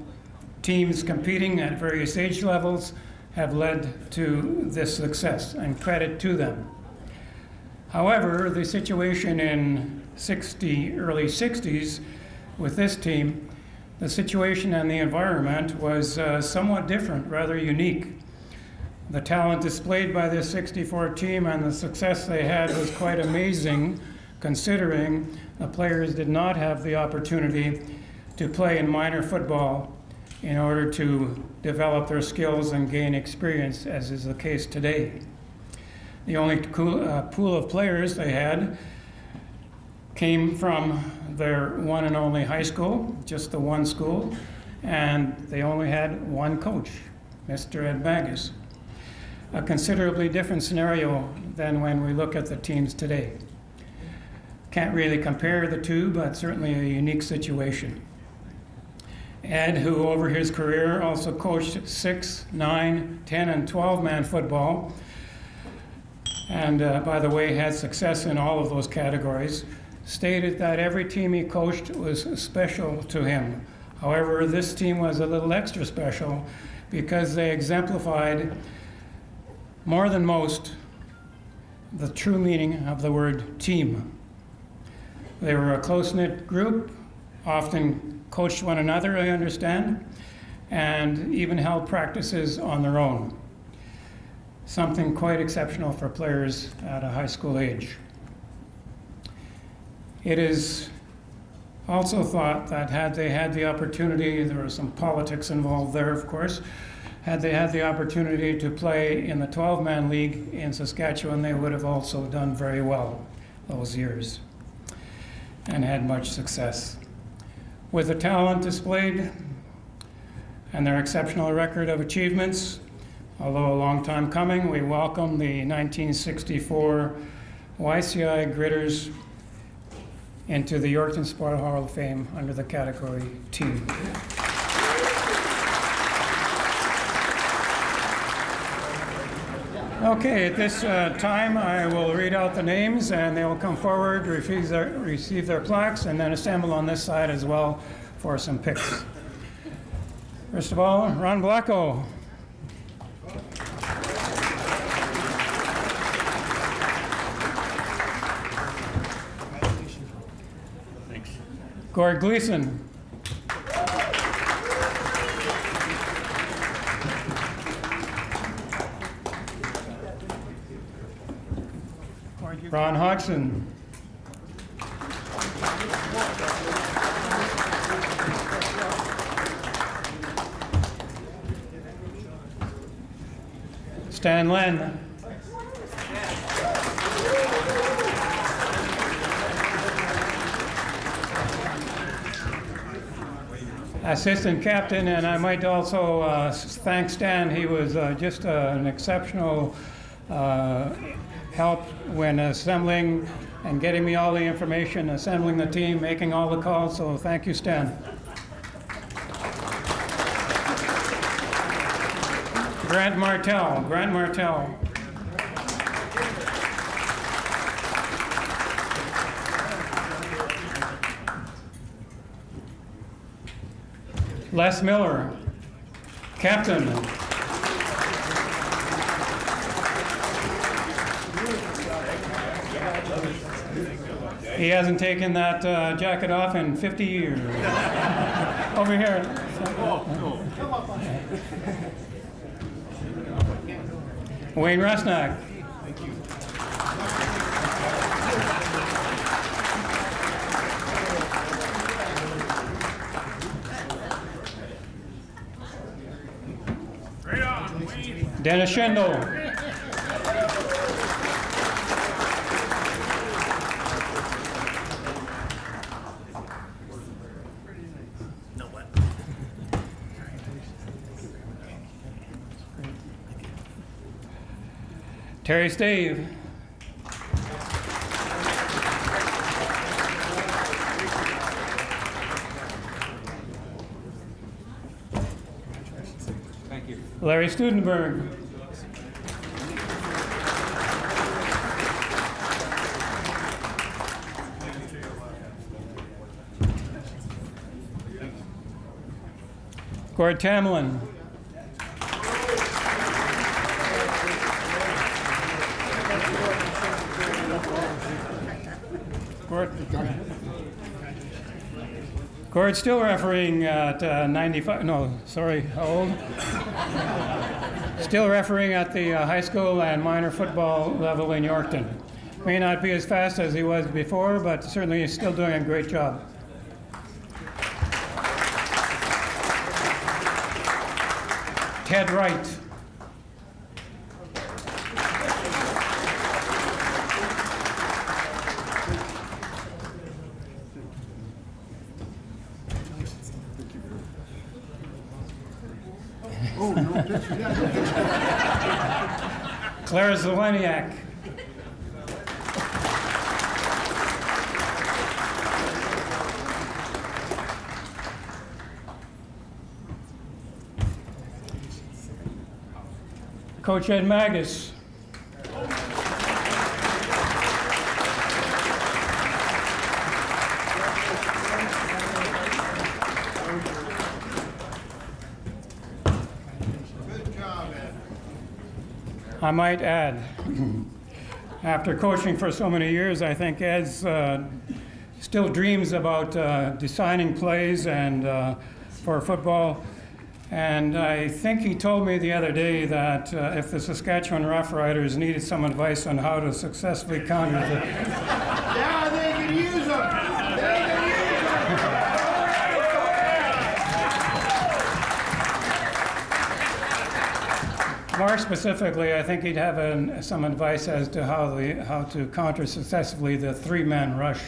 teams competing at various age levels have led to this success, and credit to them. However, the situation in early 60s with this team, the situation and the environment was somewhat different, rather unique. The talent displayed by this 64 team and the success they had was quite amazing, considering the players did not have the opportunity to play in minor football in order to develop their skills and gain experience, as is the case today. The only pool of players they had came from their one and only high school, just the one school, and they only had one coach, Mr. Ed Magus. A considerably different scenario than when we look at the teams today. Can't really compare the two, but certainly a unique situation. Ed, who over his career also coached 6, 9, 10, and 12-man football, and by the way, had success in all of those categories, stated that every team he coached was special to him. However, this team was a little extra special because they exemplified more than most the true meaning of the word team. They were a close-knit group, often coached one another, I understand, and even held practices on their own. Something quite exceptional for players at a high school age. It is also thought that had they had the opportunity, there was some politics involved there, of course, had they had the opportunity to play in the 12-man league in Saskatchewan, they would have also done very well those years and had much success. With the talent displayed and their exceptional record of achievements, although a long time coming, we welcome the 1964 YCI Gritters into the Yorkton Sport Hall of Fame under the category team. Okay, at this time I will read out the names and they will come forward, receive their plaques, and then assemble on this side as well for some picks. First of all, Ron Blacko. Thanks. Gord Gleason. Ron Hodgson. Stan Len. assistant captain, and I might also thank Stan. He was just an exceptional help when assembling and getting me all the information, assembling the team, making all the calls, so thank you, Stan. Grant Martell. Les Miller, captain. He hasn't taken that jacket off in 50 years. Over here. Wayne Rusnak. Dennis Schindel. Terry Stave. Thank you. Larry Studenberg. Gord Tamlin. Gord's still refereeing at 95, no, sorry, how old? Still refereeing at the high school and minor football level in Yorkton. May not be as fast as he was before, but certainly he's still doing a great job. Ted Wright. Claire Zeleniak. Coach Ed Magus. I might add, after coaching for so many years, I think Ed's still dreams about designing plays and for football. And I think he told me the other day that if the Saskatchewan Rough Riders needed some advice on how to successfully counter the... Yeah, they can use them. More specifically, I think he'd have some advice as to how to counter successfully the three-man rush.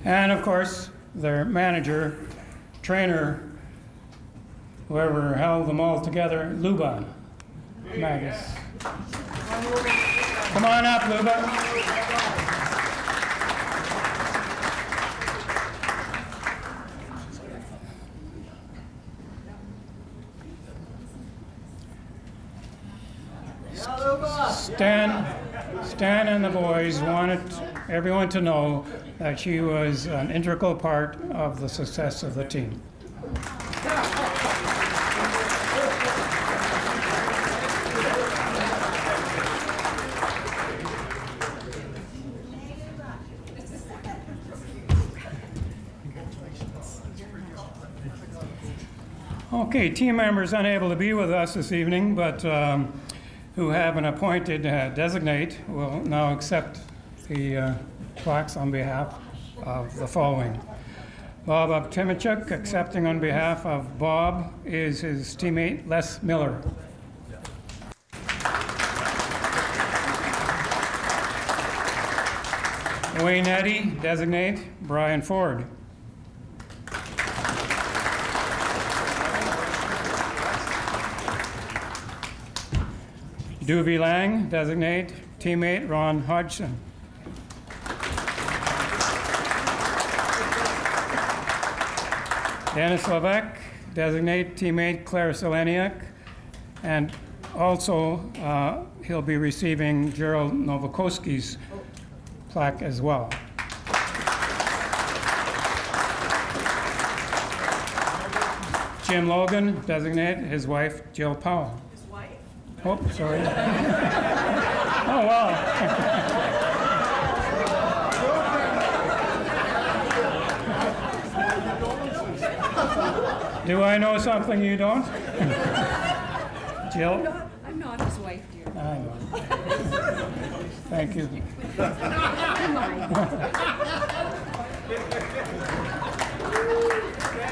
And of course, their manager, trainer, whoever held them all together, Luba Magus. Come on up, Luba. Stan and the boys wanted everyone to know that she was an integral part of the success of the team. Okay, team members unable to be with us this evening, but who have an appointed designate will now accept the plaques on behalf of the following. Bob Optimichuk, accepting on behalf of Bob, is his teammate Les Miller. Wayne Eddy, designate Brian Ford. Duvie Lang, designate teammate Ron Hodgson. Dennis Levesque, designate teammate Claire Seleniak, and also he'll be receiving Gerald Novakoski's plaque as well. Jim Logan, designate his wife Jill Powell. His wife? Oh, sorry. Oh, wow. Do I know something you don't? Jill? I'm not his wife, dear. I know. Thank you.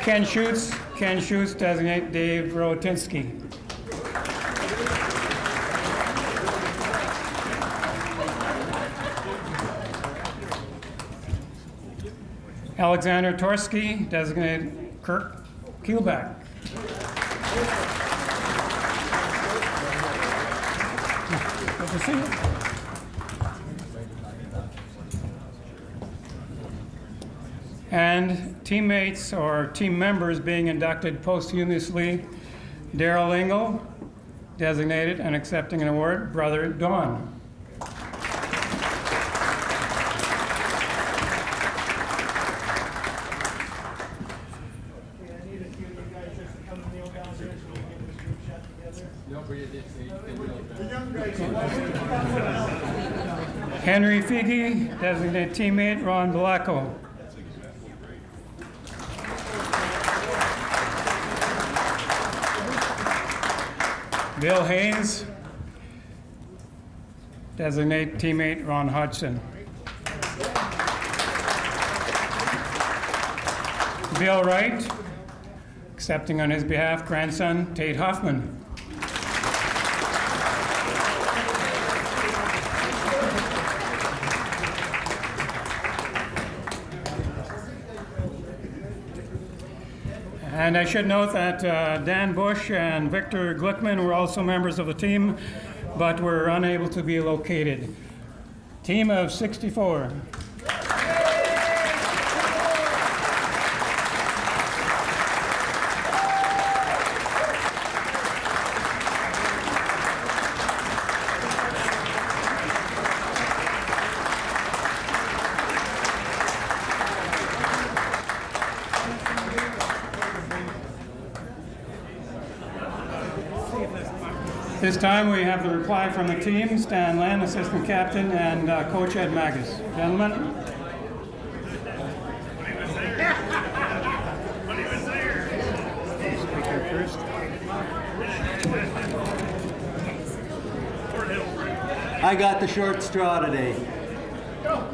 Ken Schutz, designate Dave Rotinsky. Alexander Torsky, designate Kirk Kielbach. Good to see you. And teammates or team members being inducted posthumously: Daryl Engel, designated and accepting an award, Brother Don. Henry Figi, designated teammate Ron Blacko. Bill Haynes, designate teammate Ron Hodgson. Bill Wright, accepting on his behalf grandson Tate Hoffman. And I should note that Dan Bush and Victor Glickman were also members of the team, but were unable to be located. Team of 64. This time we have the reply from the team: Stan Len, assistant captain, and Coach Ed Magus. Gentlemen. Speaker first. I got the short straw today.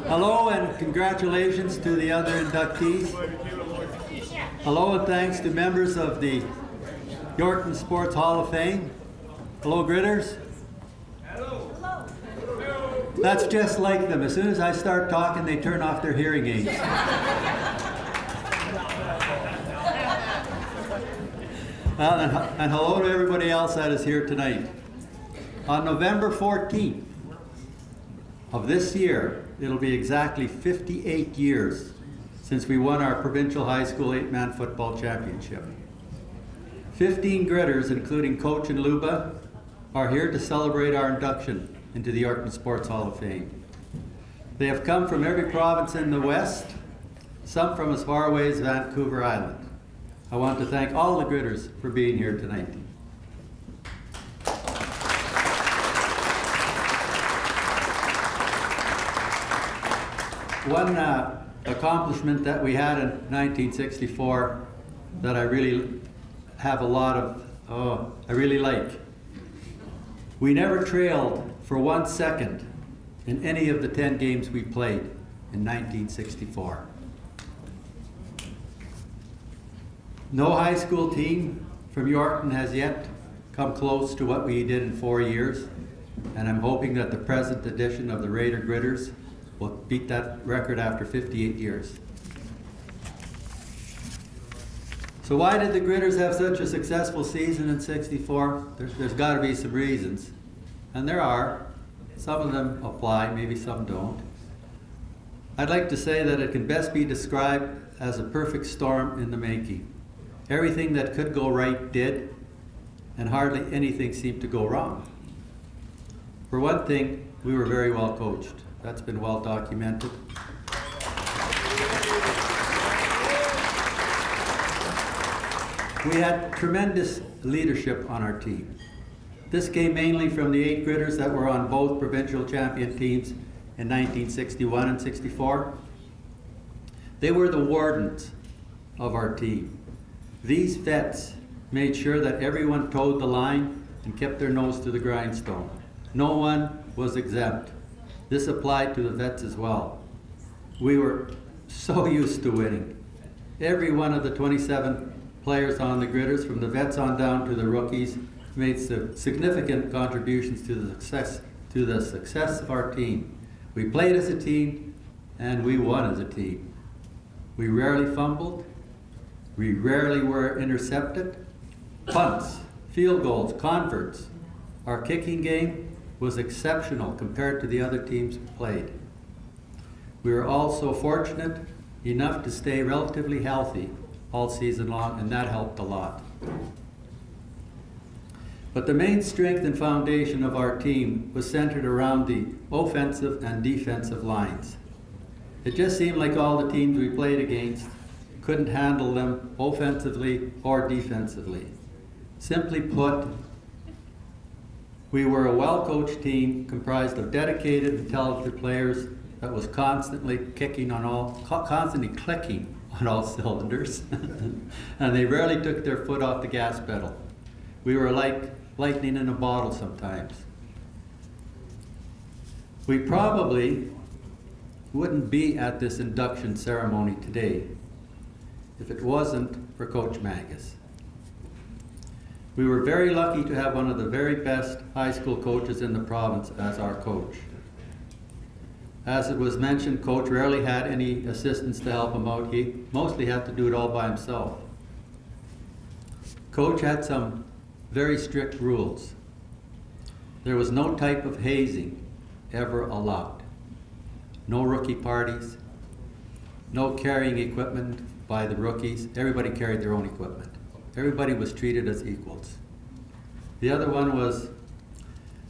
Hello and congratulations to the other inductees. Hello and thanks to members of the Yorkton Sports Hall of Fame. Hello, Gritters. Hello. That's just like them. As soon as I start talking, they turn off their hearing aids. And hello to everybody else that is here tonight. On November 14th of this year, it'll be exactly 58 years since we won our provincial high school 8-man football championship. 15 Gritters, including Coach and Luba, are here to celebrate our induction into the Yorkton Sports Hall of Fame. They have come from every province in the West, some from as far away as Vancouver Island. I want to thank all the Gritters for being here tonight. One accomplishment that we had in 1964 that I really have a lot of, I really like. We never trailed for 1 second in any of the 10 games we played in 1964. No high school team from Yorkton has yet come close to what we did in 4 years, and I'm hoping that the present edition of the Raider Gritters will beat that record after 58 years. So why did the Gritters have such a successful season in '64? There's got to be some reasons. and there are, some of them apply, maybe some don't, I'd like to say that it can best be described as a perfect storm in the making. Everything that could go right did, and hardly anything seemed to go wrong. For one thing, we were very well coached. That's been well documented. We had tremendous leadership on our team. This came mainly from the 8 gritters that were on both provincial champion teams in 1961 and 64. They were the wardens of our team. These vets made sure that everyone toed the line and kept their nose to the grindstone. No one was exempt. This applied to the vets as well. We were so used to winning. Every one of the 27 players on the gritters, from the vets on down to the rookies, made significant contributions to the success of our team. We played as a team, and we won as a team. We rarely fumbled. We rarely were intercepted. Punts, field goals, converts. Our kicking game was exceptional compared to the other teams we played. We were also fortunate enough to stay relatively healthy all season long, and that helped a lot. But the main strength and foundation of our team was centered around the offensive and defensive lines. It just seemed like all the teams we played against couldn't handle them offensively or defensively. Simply put, we were a well-coached team comprised of dedicated and talented players that was constantly clicking on all cylinders, and they rarely took their foot off the gas pedal. We were like lightning in a bottle sometimes. We probably wouldn't be at this induction ceremony today if it wasn't for Coach Magus. We were very lucky to have one of the very best high school coaches in the province as our coach. As it was mentioned, Coach rarely had any assistants to help him out. He mostly had to do it all by himself. Coach had some very strict rules. There was no type of hazing ever allowed. No rookie parties, no carrying equipment by the rookies. Everybody carried their own equipment. Everybody was treated as equals. The other one was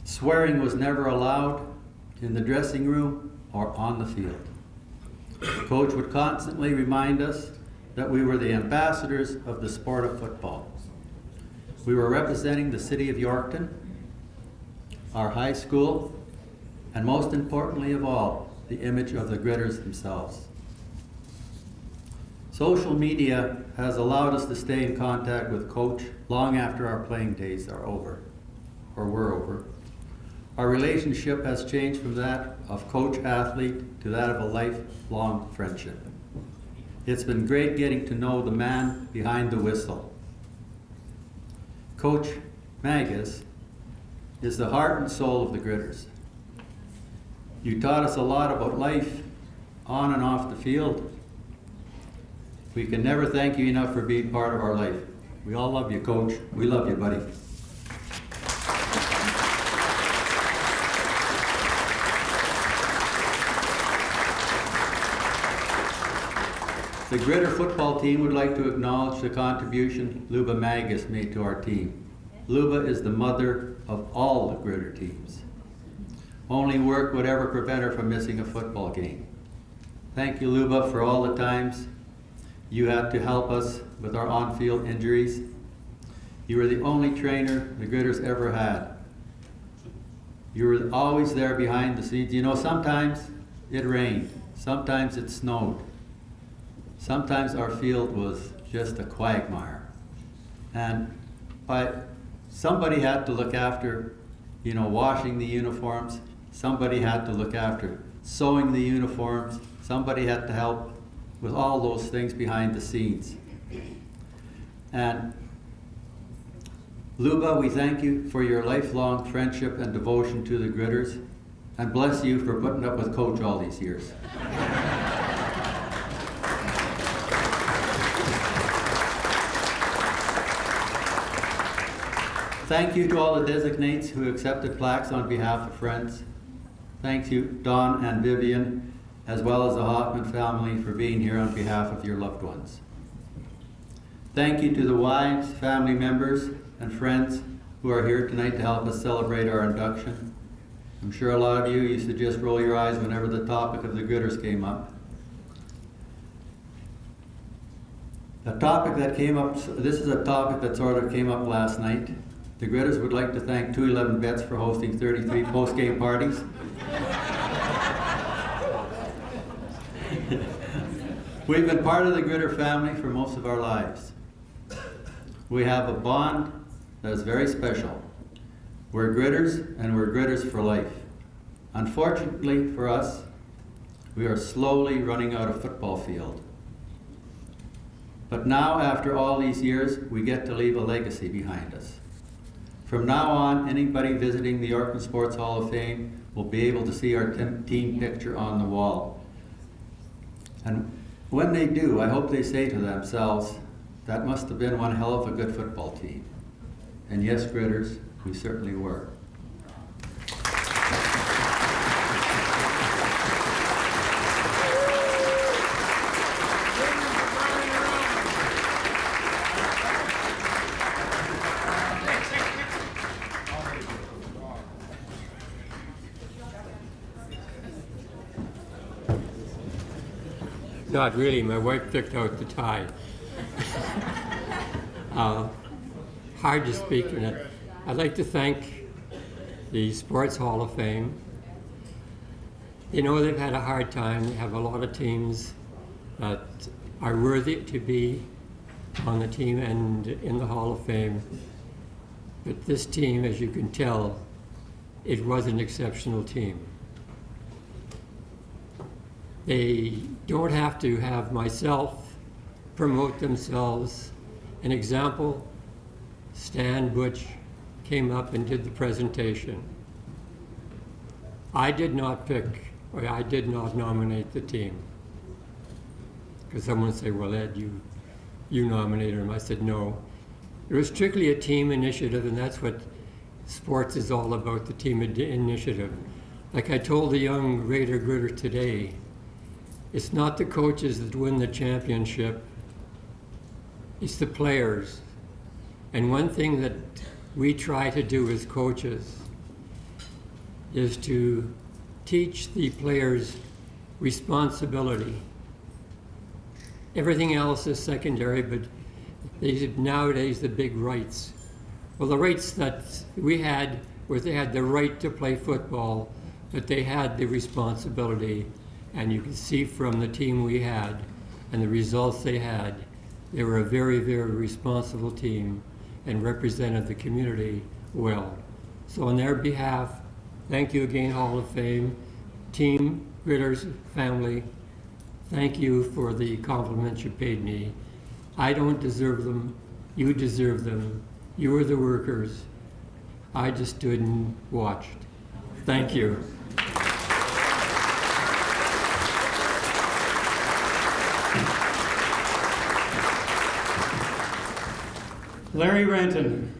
swearing was never allowed in the dressing room or on the field. Coach would constantly remind us that we were the ambassadors of the sport of football. We were representing the city of Yorkton, our high school, and most importantly of all, the image of the gritters themselves. Social media has allowed us to stay in contact with Coach long after our playing days are over, or were over. Our relationship has changed from that of coach-athlete to that of a lifelong friendship. It's been great getting to know the man behind the whistle. Coach Magus is the heart and soul of the gritters. You taught us a lot about life on and off the field. We can never thank you enough for being part of our life. We all love you, Coach. We love you, buddy. The Gritter football team would like to acknowledge the contribution Luba Magus made to our team. Luba is the mother of all the Gritter teams. Only work would ever prevent her from missing a football game. Thank you, Luba, for all the times you had to help us with our on-field injuries. You were the only trainer the Gritters ever had. You were always there behind the scenes. You know, sometimes it rained, sometimes it snowed. Sometimes our field was just a quagmire. But somebody had to look after, washing the uniforms. Somebody had to look after sewing the uniforms. Somebody had to help with all those things behind the scenes. And Luba, we thank you for your lifelong friendship and devotion to the Gritters, and bless you for putting up with Coach all these years. Thank you to all the designates who accepted plaques on behalf of friends. Thank you, Don and Vivian, as well as the Hoffman family, for being here on behalf of your loved ones. Thank you to the wives, family members, and friends who are here tonight to help us celebrate our induction. I'm sure a lot of you used to just roll your eyes whenever the topic of the Gritters came up. A topic that came up, this is a topic that sort of came up last night. The Gritters would like to thank 211 Bets for hosting 33 post-game parties. We've been part of the Gritter family for most of our lives. We have a bond that is very special. We're Gritters, and we're Gritters for life. Unfortunately for us, we are slowly running out of football field. But now, after all these years, we get to leave a legacy behind us. From now on, anybody visiting the Yorkton Sports Hall of Fame will be able to see our team picture on the wall. And when they do, I hope they say to themselves, that must have been one hell of a good football team. And yes, Gritters, we certainly were. Not really, my wife picked out the tie. Hard to speak in it. I'd like to thank the Sports Hall of Fame. You know, they've had a hard time. They have a lot of teams that are worthy to be on the team and in the Hall of Fame. But this team, as you can tell, it was an exceptional team. They don't have to have myself promote themselves. An example, Stan Butch came up and did the presentation. I did not pick, or I did not nominate the team. Because someone would say, well, Ed, you nominated him. I said, no. It was strictly a team initiative, and that's what sports is all about, the team initiative. Like I told the young Raider Gritter today, it's not the coaches that win the championship, it's the players. And one thing that we try to do as coaches is to teach the players responsibility. Everything else is secondary, but nowadays the big rights. Well, the rights that we had was they had the right to play football, but they had the responsibility. And you can see from the team we had and the results they had, they were a very, very responsible team and represented the community well. So on their behalf, thank you again, Hall of Fame, team, Gritters, family. Thank you for the compliments you paid me. I don't deserve them. You deserve them. You are the workers. I just stood and watched. Thank you. Larry Renton.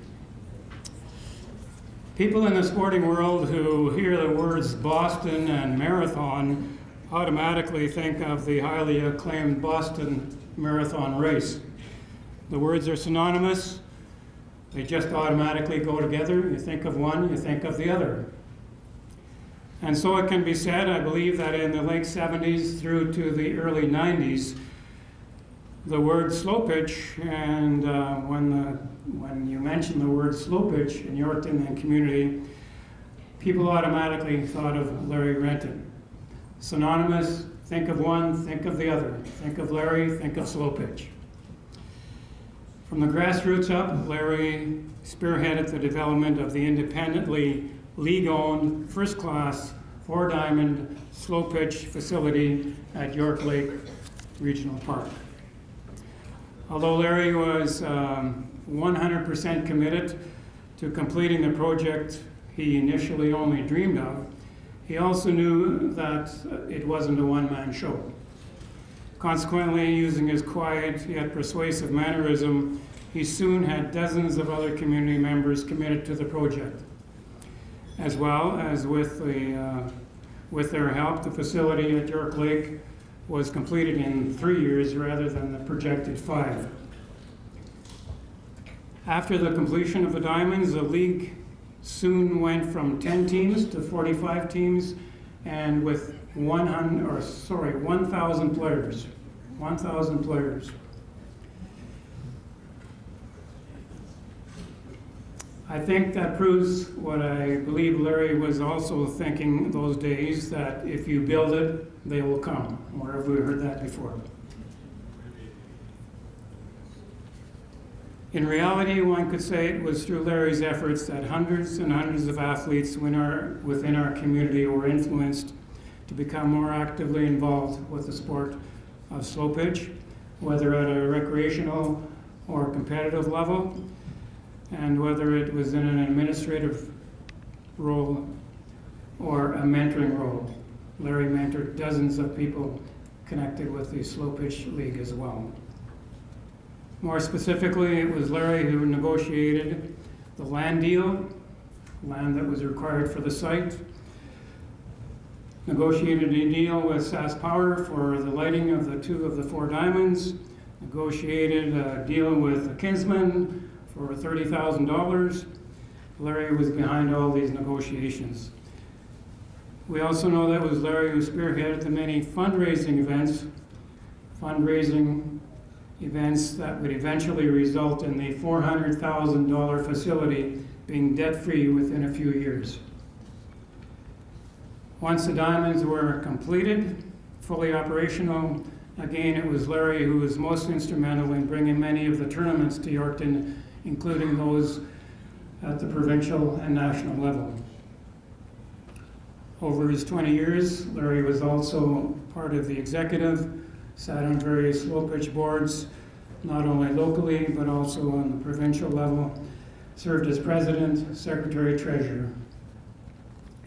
People in the sporting world who hear the words Boston and marathon automatically think of the highly acclaimed Boston Marathon race. The words are synonymous. They just automatically go together. You think of one, you think of the other. And so it can be said, I believe, that in the late 70s through to the early 90s, the word slow pitch, and when you mention the word slow pitch in Yorkton and community, people automatically thought of Larry Renton. Synonymous, think of one, think of the other. Think of Larry, think of slow pitch. From the grassroots up, Larry spearheaded the development of the independently league-owned, first-class, four-diamond slow pitch facility at York Lake Regional Park. Although Larry was 100% committed to completing the project he initially only dreamed of, he also knew that it wasn't a one-man show. Consequently, using his quiet yet persuasive mannerism, he soon had dozens of other community members committed to the project. As well as with their help, the facility at York Lake was completed in 3 years rather than the projected 5. After the completion of the Diamonds, the league soon went from 10 teams to 45 teams and with 1,000 players. 1,000 players. I think that proves what I believe Larry was also thinking those days, that if you build it, they will come. Where have we heard that before? In reality, one could say it was through Larry's efforts that hundreds and hundreds of athletes within our community were influenced to become more actively involved with the sport of slow pitch, whether at a recreational or competitive level, and whether it was in an administrative role or a mentoring role. Larry mentored dozens of people connected with the Slow Pitch League as well. More specifically, it was Larry who negotiated the land deal, land that was required for the site, negotiated a deal with SAS Power for the lighting of the 2 of the 4 diamonds, negotiated a deal with Atkinson for $30,000. Larry was behind all these negotiations. We also know that it was Larry who spearheaded the many fundraising events that would eventually result in the $400,000 facility being debt-free within a few years. Once the diamonds were completed, fully operational, again, it was Larry who was most instrumental in bringing many of the tournaments to Yorkton, including those at the provincial and national level. Over his 20 years, Larry was also part of the executive, sat on various slow pitch boards, not only locally, but also on the provincial level, served as president, secretary, treasurer,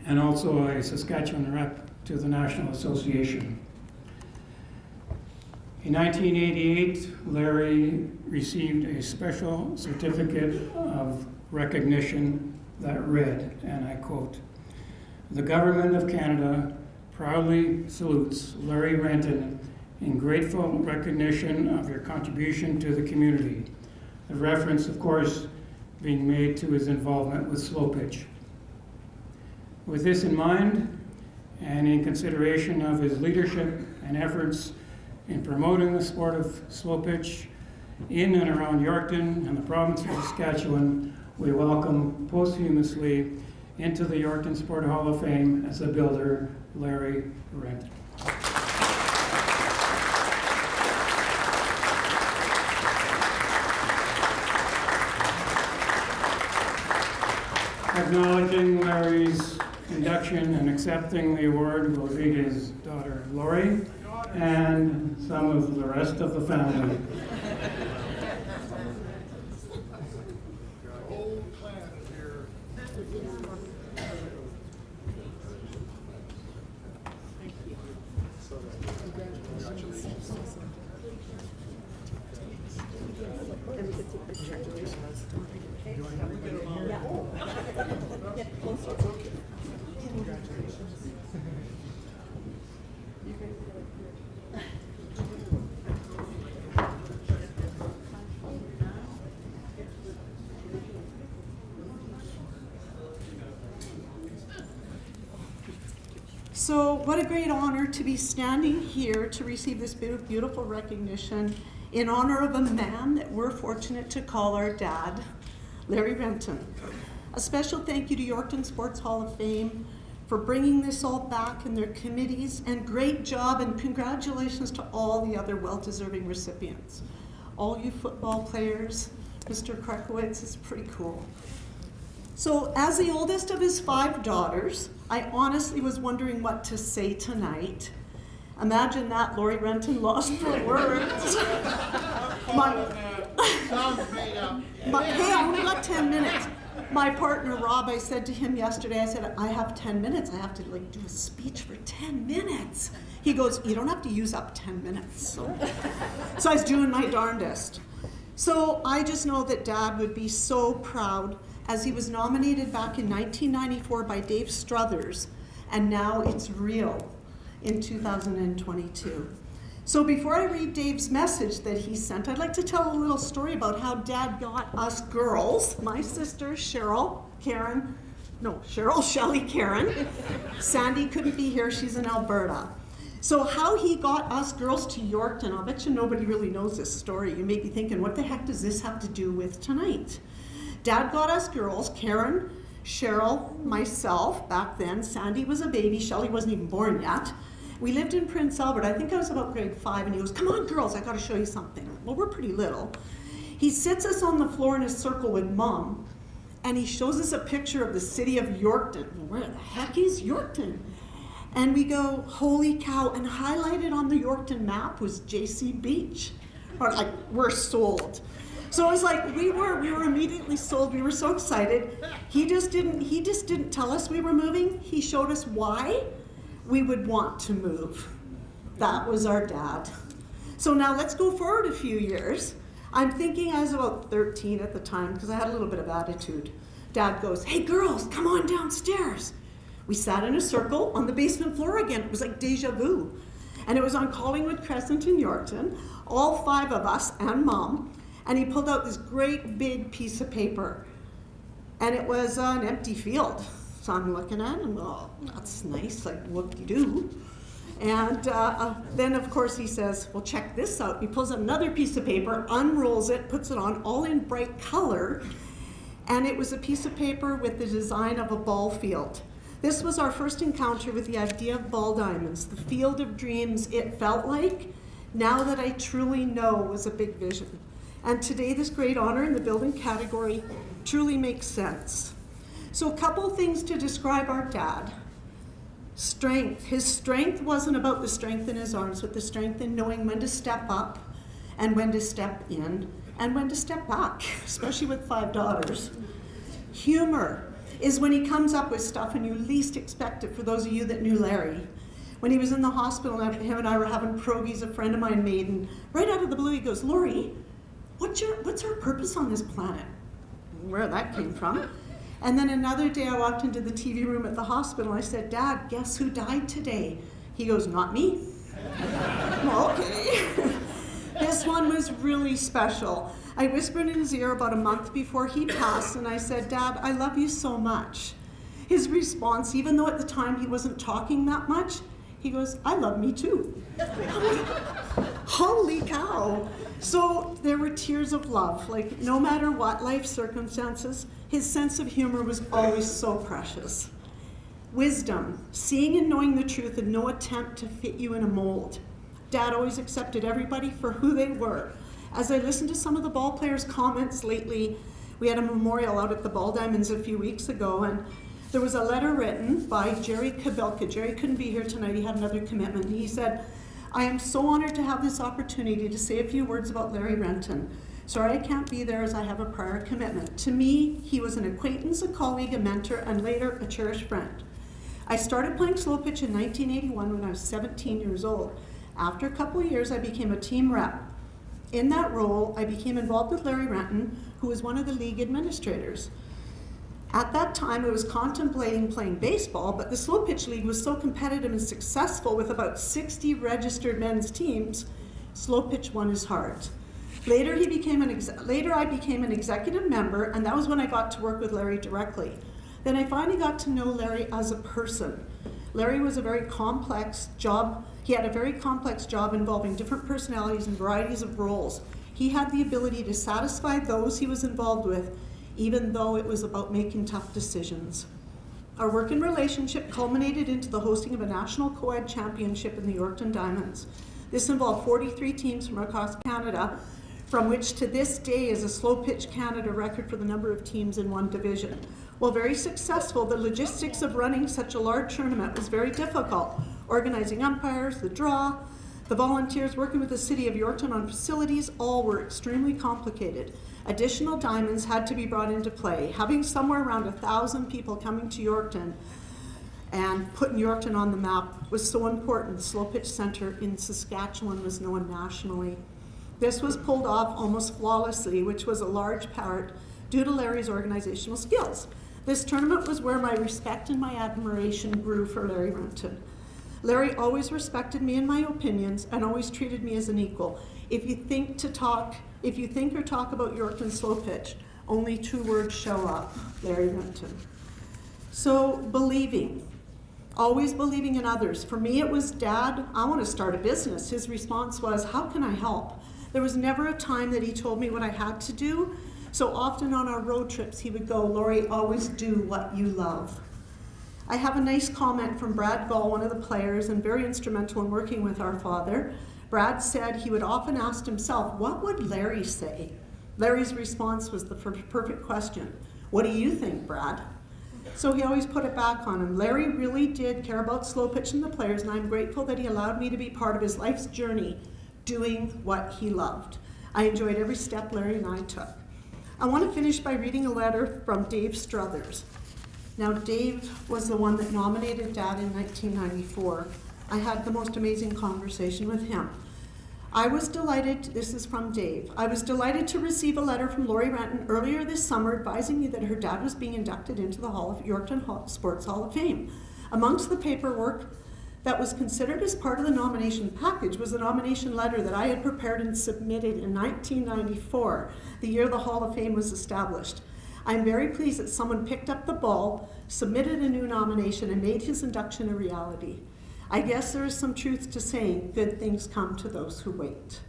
and also a Saskatchewan rep to the National Association. In 1988, Larry received a special certificate of recognition that read, and I quote, "The Government of Canada proudly salutes Larry Renton in grateful recognition of your contribution to the community." The reference, of course, being made to his involvement with slow pitch. With this in mind, and in consideration of his leadership and efforts in promoting the sport of slow pitch in and around Yorkton and the province of Saskatchewan, we welcome posthumously into the Yorkton Sport Hall of Fame as a builder, Larry Renton. Acknowledging Larry's induction and accepting the award will be his daughter, Lori, and some of the rest of the family. So what a great honor to be standing here to receive this beautiful recognition in honor of a man that we're fortunate to call our dad, Larry Renton. A special thank you to Yorkton Sports Hall of Fame for bringing this all back in their committees, and great job and congratulations to all the other well-deserving recipients. All you football players, Mr. Kreklewetz is pretty cool. So as the oldest of his 5 daughters, I honestly was wondering what to say tonight. Imagine that, Lori Renton lost for words. Hey, I only got 10 minutes. My partner, Rob, I said to him yesterday, I said, I have 10 minutes. I have to do a speech for 10 minutes. He goes, you don't have to use up 10 minutes. So I was doing my darndest. So I just know that Dad would be so proud, as he was nominated back in 1994 by Dave Struthers, and now it's real in 2022. So before I read Dave's message that he sent, I'd like to tell a little story about how Dad got us girls, my sisters, Cheryl, Shelley, Karen. Sandy couldn't be here, she's in Alberta. So how he got us girls to Yorkton, I'll bet you nobody really knows this story. You may be thinking, what the heck does this have to do with tonight? Dad got us girls, Karen, Cheryl, myself, back then. Sandy was a baby, Shelley wasn't even born yet. We lived in Prince Albert. I think I was about grade 5, and he goes, come on girls, I gotta show you something. Well, we're pretty little. He sits us on the floor in a circle with Mom, and he shows us a picture of the city of Yorkton. Well, where the heck is Yorkton? And we go, holy cow, and highlighted on the Yorkton map was JC Beach. Or like, we're sold. So it was like, we were immediately sold. We were so excited. He just didn't tell us we were moving. He showed us why we would want to move. That was our dad. So now let's go forward a few years. I'm thinking I was about 13 at the time, because I had a little bit of attitude. Dad goes, hey girls, come on downstairs. We sat in a circle on the basement floor again. It was like deja vu. And it was on Collingwood Crescent in Yorkton, all 5 of us and Mom. And he pulled out this great big piece of paper. And it was an empty field. So I'm looking at it and, oh, that's nice, like whoop-de-doo. And then of course he says, well, check this out. He pulls out another piece of paper, unrolls it, puts it on all in bright color. And it was a piece of paper with the design of a ball field. This was our first encounter with the idea of ball diamonds, the field of dreams it felt like, now that I truly know was a big vision. And today this great honor in the building category truly makes sense. So a couple things to describe our dad. Strength. His strength wasn't about the strength in his arms, but the strength in knowing when to step up and when to step in and when to step back, especially with 5 daughters. Humor is when he comes up with stuff and you least expect it, for those of you that knew Larry. When he was in the hospital, him and I were having pierogies, a friend of mine made, and right out of the blue he goes, Lori, what's our purpose on this planet? Where that came from. And then another day I walked into the TV room at the hospital and I said, Dad, guess who died today? He goes, not me. Well, okay. This one was really special. I whispered in his ear about a month before he passed and I said, Dad, I love you so much. His response, even though at the time he wasn't talking that much, he goes, I love me too. Holy cow. So there were tears of love. Like, no matter what life circumstances, his sense of humor was always so precious. Wisdom, seeing and knowing the truth and no attempt to fit you in a mold. Dad always accepted everybody for who they were. As I listened to some of the ball players' comments lately, we had a memorial out at the Ball Diamonds a few weeks ago, and there was a letter written by Jerry Kabelka. Jerry couldn't be here tonight, he had another commitment. And he said, I am so honored to have this opportunity to say a few words about Larry Renton. Sorry I can't be there as I have a prior commitment. To me, he was an acquaintance, a colleague, a mentor, and later a cherished friend. I started playing slow pitch in 1981 when I was 17 years old. After a couple of years, I became a team rep. In that role, I became involved with Larry Renton, who was one of the league administrators. At that time, I was contemplating playing baseball, but the slow pitch league was so competitive and successful with about 60 registered men's teams, slow pitch won his heart. Later, I became an executive member, and that was when I got to work with Larry directly. Then I finally got to know Larry as a person. Larry was a very complex job. He had a very complex job involving different personalities and varieties of roles. He had the ability to satisfy those he was involved with, even though it was about making tough decisions. Our working relationship culminated into the hosting of a national co-ed championship in the Yorkton Diamonds. This involved 43 teams from across Canada, from which to this day is a slow pitch Canada record for the number of teams in one division. While very successful, the logistics of running such a large tournament was very difficult. Organizing umpires, the draw, the volunteers working with the city of Yorkton on facilities, all were extremely complicated. Additional diamonds had to be brought into play. Having somewhere around 1,000 people coming to Yorkton and putting Yorkton on the map was so important. The Slow Pitch Centre in Saskatchewan was known nationally. This was pulled off almost flawlessly, which was a large part due to Larry's organizational skills. This tournament was where my respect and my admiration grew for Larry Renton. Larry always respected me and my opinions and always treated me as an equal. If you think or talk about Yorkton slow pitch, only 2 words show up: Larry Renton. So believing, always believing in others. For me, it was, Dad, I want to start a business. His response was, how can I help? There was never a time that he told me what I had to do. So often on our road trips, he would go, Lori, always do what you love. I have a nice comment from Brad Gall, one of the players and very instrumental in working with our father. Brad said he would often ask himself, what would Larry say? Larry's response was the perfect question. What do you think, Brad? So he always put it back on him. Larry really did care about slow pitch and the players, and I'm grateful that he allowed me to be part of his life's journey, doing what he loved. I enjoyed every step Larry and I took. I want to finish by reading a letter from Dave Struthers. Now, Dave was the one that nominated Dad in 1994. I had the most amazing conversation with him. I was delighted, this is from Dave, I was delighted to receive a letter from Lori Renton earlier this summer advising me that her dad was being inducted into the Yorkton Sports Hall of Fame. Amongst the paperwork that was considered as part of the nomination package was a nomination letter that I had prepared and submitted in 1994, the year the Hall of Fame was established. I'm very pleased that someone picked up the ball, submitted a new nomination, and made his induction a reality. I guess there is some truth to saying good things come to those who wait.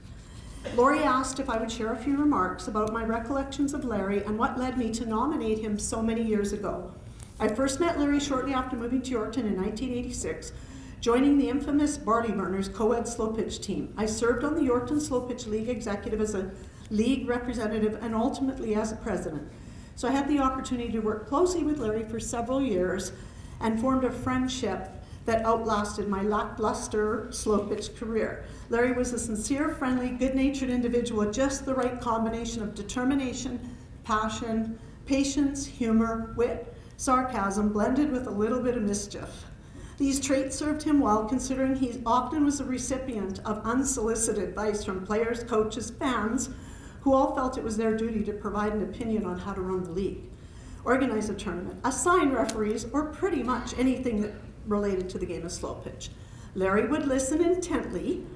Lori asked if I would share a few remarks about my recollections of Larry and what led me to nominate him so many years ago. I first met Larry shortly after moving to Yorkton in 1986, joining the infamous Barley Burners co-ed slow pitch team. I served on the Yorkton Slow Pitch League executive as a league representative and ultimately as a president. So I had the opportunity to work closely with Larry for several years and formed a friendship that outlasted my lackluster slow pitch career. Larry was a sincere, friendly, good-natured individual with just the right combination of determination, passion, patience, humor, wit, sarcasm, blended with a little bit of mischief. These traits served him well, considering he often was a recipient of unsolicited advice from players, coaches, fans, who all felt it was their duty to provide an opinion on how to run the league, organize a tournament, assign referees, or pretty much anything that related to the game of slow pitch. Larry would listen intently,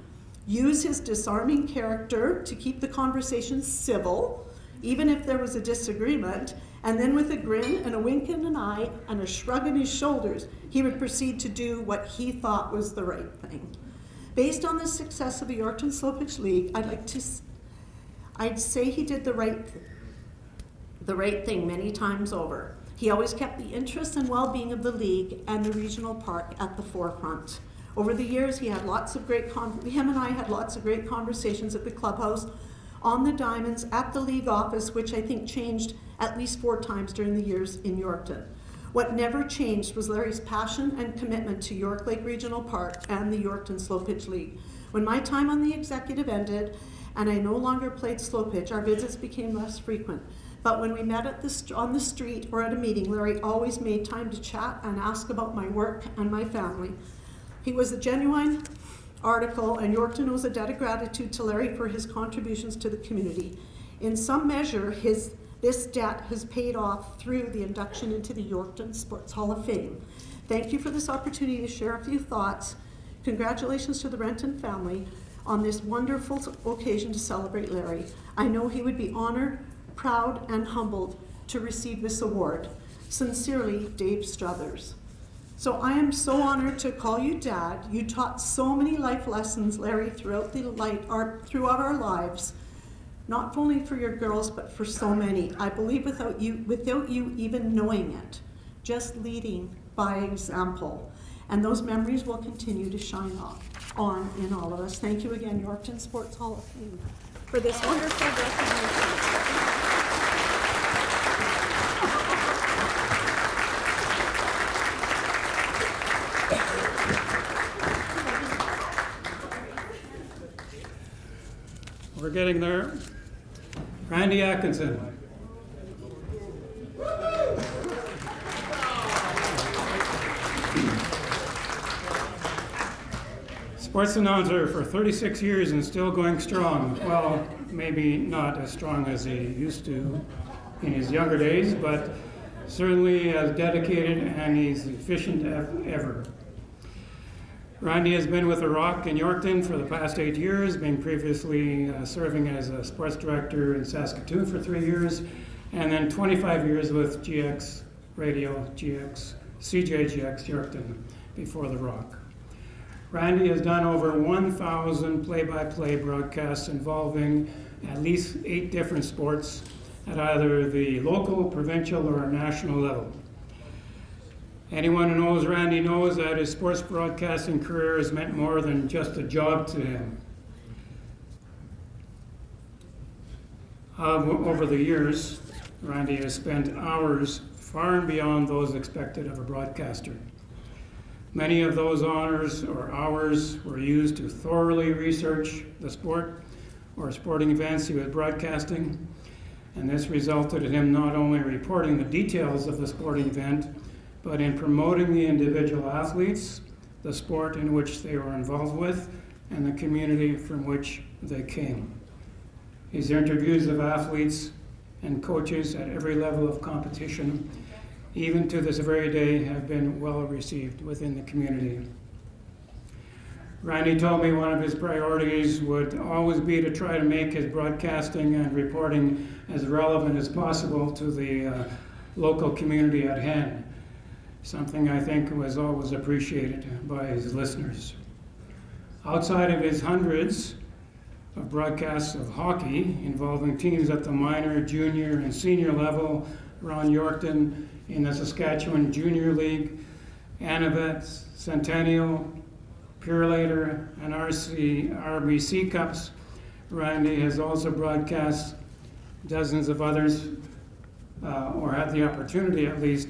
use his disarming character to keep the conversation civil, even if there was a disagreement, and then with a grin and a wink in an eye and a shrug in his shoulders, he would proceed to do what he thought was the right thing. Based on the success of the Yorkton Slow Pitch League, I'd say he did the right thing many times over. He always kept the interests and well-being of the league and the regional park at the forefront. Over the years, him and I had lots of great conversations at the clubhouse, on the diamonds, at the league office, which I think changed at least 4 times during the years in Yorkton. What never changed was Larry's passion and commitment to York Lake Regional Park and the Yorkton Slow Pitch League. When my time on the executive ended and I no longer played slow pitch, our visits became less frequent. But when we met on the street or at a meeting, Larry always made time to chat and ask about my work and my family. He was a genuine article, and Yorkton owes a debt of gratitude to Larry for his contributions to the community. In some measure, this debt has paid off through the induction into the Yorkton Sports Hall of Fame. Thank you for this opportunity to share a few thoughts. Congratulations to the Renton family on this wonderful occasion to celebrate Larry. I know he would be honored, proud, and humbled to receive this award. Sincerely, Dave Struthers. So I am so honored to call you Dad. You taught so many life lessons, Larry, throughout our lives, not only for your girls, but for so many. I believe without you even knowing it, just leading by example. And those memories will continue to shine on in all of us. Thank you again, Yorkton Sports Hall of Fame, for this wonderful recognition. We're getting there. Randy Atkinson. Sports announcer for 36 years and still going strong. Well, maybe not as strong as he used to in his younger days, but certainly as dedicated and he's efficient as ever. Randy has been with the Rock in Yorkton for the past 8 years, being previously serving as a sports director in Saskatoon for 3 years, and then 25 years with GX Radio, CJGX Yorkton before the Rock. Randy has done over 1,000 play-by-play broadcasts involving at least 8 different sports at either the local, provincial, or national level. Anyone who knows Randy knows that his sports broadcasting career has meant more than just a job to him. Over the years, Randy has spent hours far and beyond those expected of a broadcaster. Many of those honors or hours were used to thoroughly research the sport or sporting events he was broadcasting, and this resulted in him not only reporting the details of the sporting event, but in promoting the individual athletes, the sport in which they were involved with, and the community from which they came. His interviews of athletes and coaches at every level of competition, even to this very day, have been well received within the community. Randy told me one of his priorities would always be to try to make his broadcasting and reporting as relevant as possible to the local community at hand, something I think was always appreciated by his listeners. Outside of his hundreds of broadcasts of hockey involving teams at the minor, junior, and senior level around Yorkton in the Saskatchewan Junior League, Anavet, Centennial, Purelator, and RBC Cups, Randy has also broadcast dozens of others, or had the opportunity at least,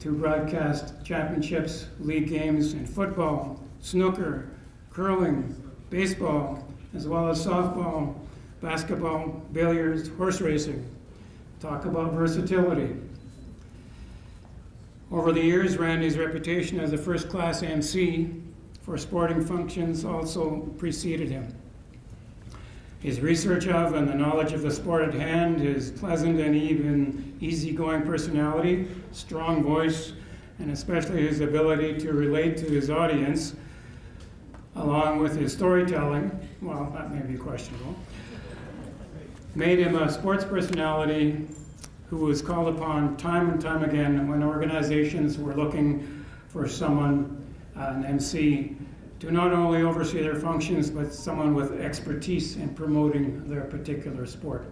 to broadcast championships, league games in football, snooker, curling, baseball, as well as softball, basketball, billiards, horse racing. Talk about versatility. Over the years, Randy's reputation as a first-class MC for sporting functions also preceded him. His research of and the knowledge of the sport at hand, his pleasant and even easygoing personality, strong voice, and especially his ability to relate to his audience, along with his storytelling, well, that may be questionable, made him a sports personality who was called upon time and time again when organizations were looking for someone, an MC, to not only oversee their functions, but someone with expertise in promoting their particular sport.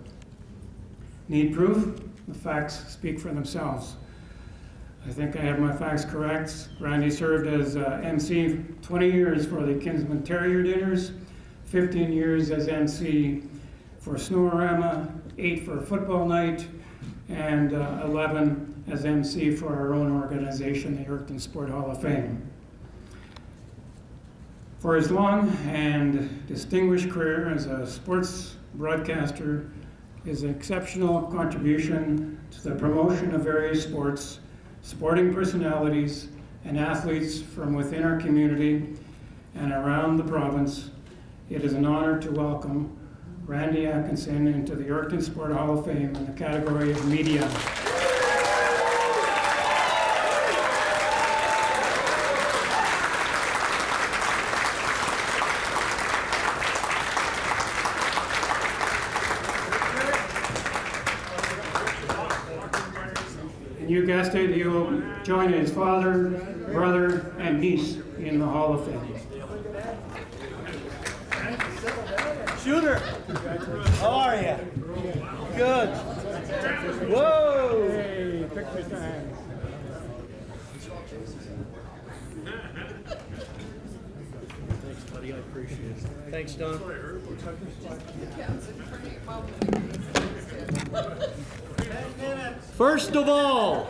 Need proof? The facts speak for themselves. I think I have my facts correct. Randy served as MC 20 years for the Kinsman Terrier dinners, 15 years as MC for Snoworama, 8 for football night, and 11 as MC for our own organization, the Yorkton Sport Hall of Fame. For his long and distinguished career as a sports broadcaster, his exceptional contribution to the promotion of various sports, sporting personalities, and athletes from within our community and around the province, it is an honor to welcome Randy Atkinson into the Yorkton Sport Hall of Fame in the category of media. And you guessed it, he will join his father, brother, and niece in the Hall of Fame. Shooter, how are you? Good. Whoa! Hey, picture time. Thanks, buddy. I appreciate it. Thanks, Don. First of all,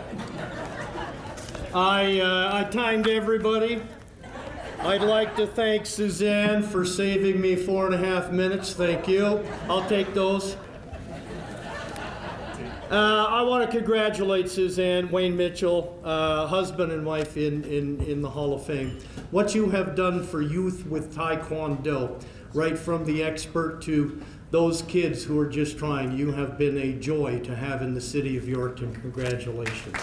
I timed everybody. I'd like to thank Susanne for saving me 4.5 minutes. Thank you. I'll take those. I want to congratulate Susanne, Wayne Mitchell, husband and wife in the Hall of Fame. What you have done for youth with Taekwondo, right from the expert to those kids who are just trying, you have been a joy to have in the city of Yorkton. Congratulations.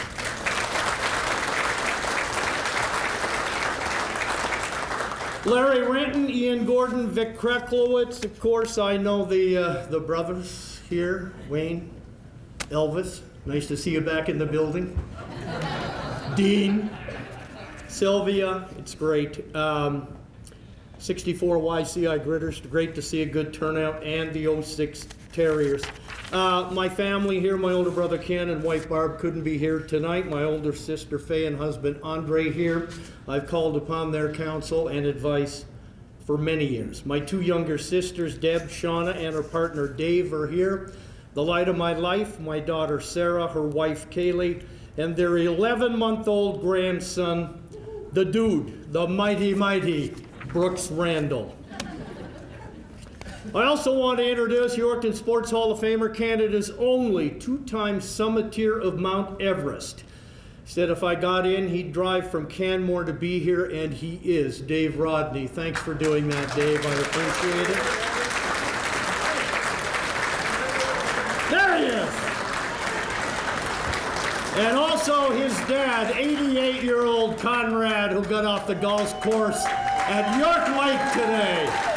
Larry Renton, Ian Gordon, Vic Kreklewetz, of course, I know the brothers here, Wayne, Elvis, nice to see you back in the building. Dean, Sylvia, it's great. 64 YCI Gritters, great to see a good turnout, and the 06 Terriers. My family here, my older brother Ken and wife Barb couldn't be here tonight. My older sister Faye and husband Andre here. I've called upon their counsel and advice for many years. My two younger sisters, Deb, Shauna, and her partner Dave are here. The light of my life, my daughter Sarah, her wife Kaylee, and their 11-month-old grandson, the dude, the mighty Brooks Randall. I also want to introduce Yorkton Sports Hall of Famer, Canada's only two-time summiteer of Mount Everest. He said if I got in, he'd drive from Canmore to be here, and he is. Dave Rodney. Thanks for doing that, Dave. I appreciate it. There he is. And also his dad, 88-year-old Conrad, who got off the golf course at York Lake today.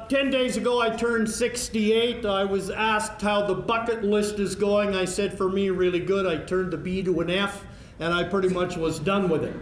10 days ago, I turned 68. I was asked how the bucket list is going. I said, for me, really good. I turned the B to an F, and I pretty much was done with it.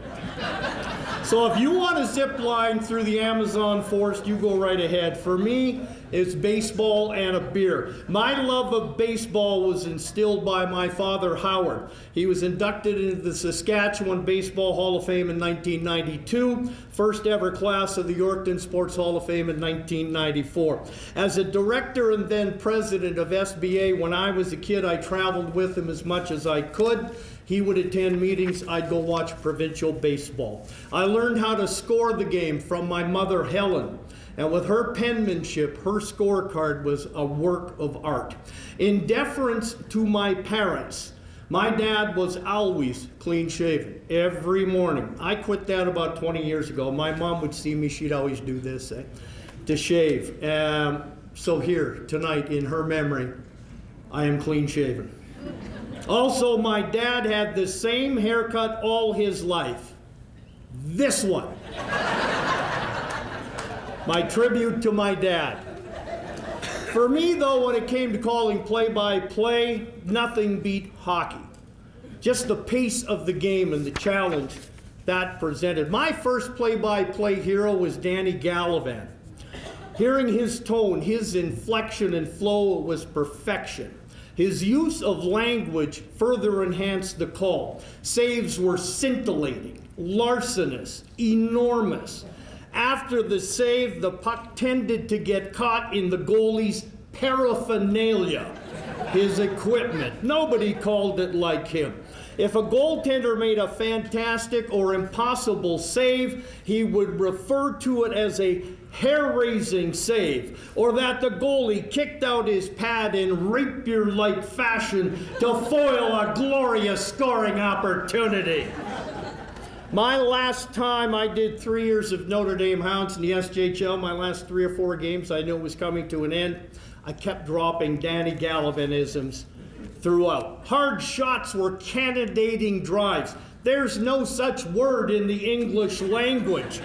So if you want to zip line through the Amazon forest, you go right ahead. For me, it's baseball and a beer. My love of baseball was instilled by my father, Howard. He was inducted into the Saskatchewan Baseball Hall of Fame in 1992, first ever class of the Yorkton Sports Hall of Fame in 1994. As a director and then president of SBA, when I was a kid, I traveled with him as much as I could. He would attend meetings, I'd go watch provincial baseball. I learned how to score the game from my mother, Helen. And with her penmanship, her scorecard was a work of art. In deference to my parents, my dad was always clean shaven every morning. I quit that about 20 years ago. My mom would see me, she'd always do this, to shave. So here, tonight, in her memory, I am clean shaven. Also, my dad had the same haircut all his life. This one. My tribute to my dad. For me, though, when it came to calling play-by-play, nothing beat hockey. Just the pace of the game and the challenge that presented. My first play-by-play hero was Danny Gallivan. Hearing his tone, his inflection and flow was perfection. His use of language further enhanced the call. Saves were scintillating, larcenous, enormous. After the save, the puck tended to get caught in the goalie's paraphernalia, his equipment. Nobody called it like him. If a goaltender made a fantastic or impossible save, he would refer to it as a hair-raising save, or that the goalie kicked out his pad in rapier-like fashion to foil a glorious scoring opportunity. My last time I did 3 years of Notre Dame Hounds in the SJHL, my last 3 or 4 games, I knew it was coming to an end. I kept dropping Danny Gallivanisms throughout. Hard shots were candidating drives. There's no such word in the English language.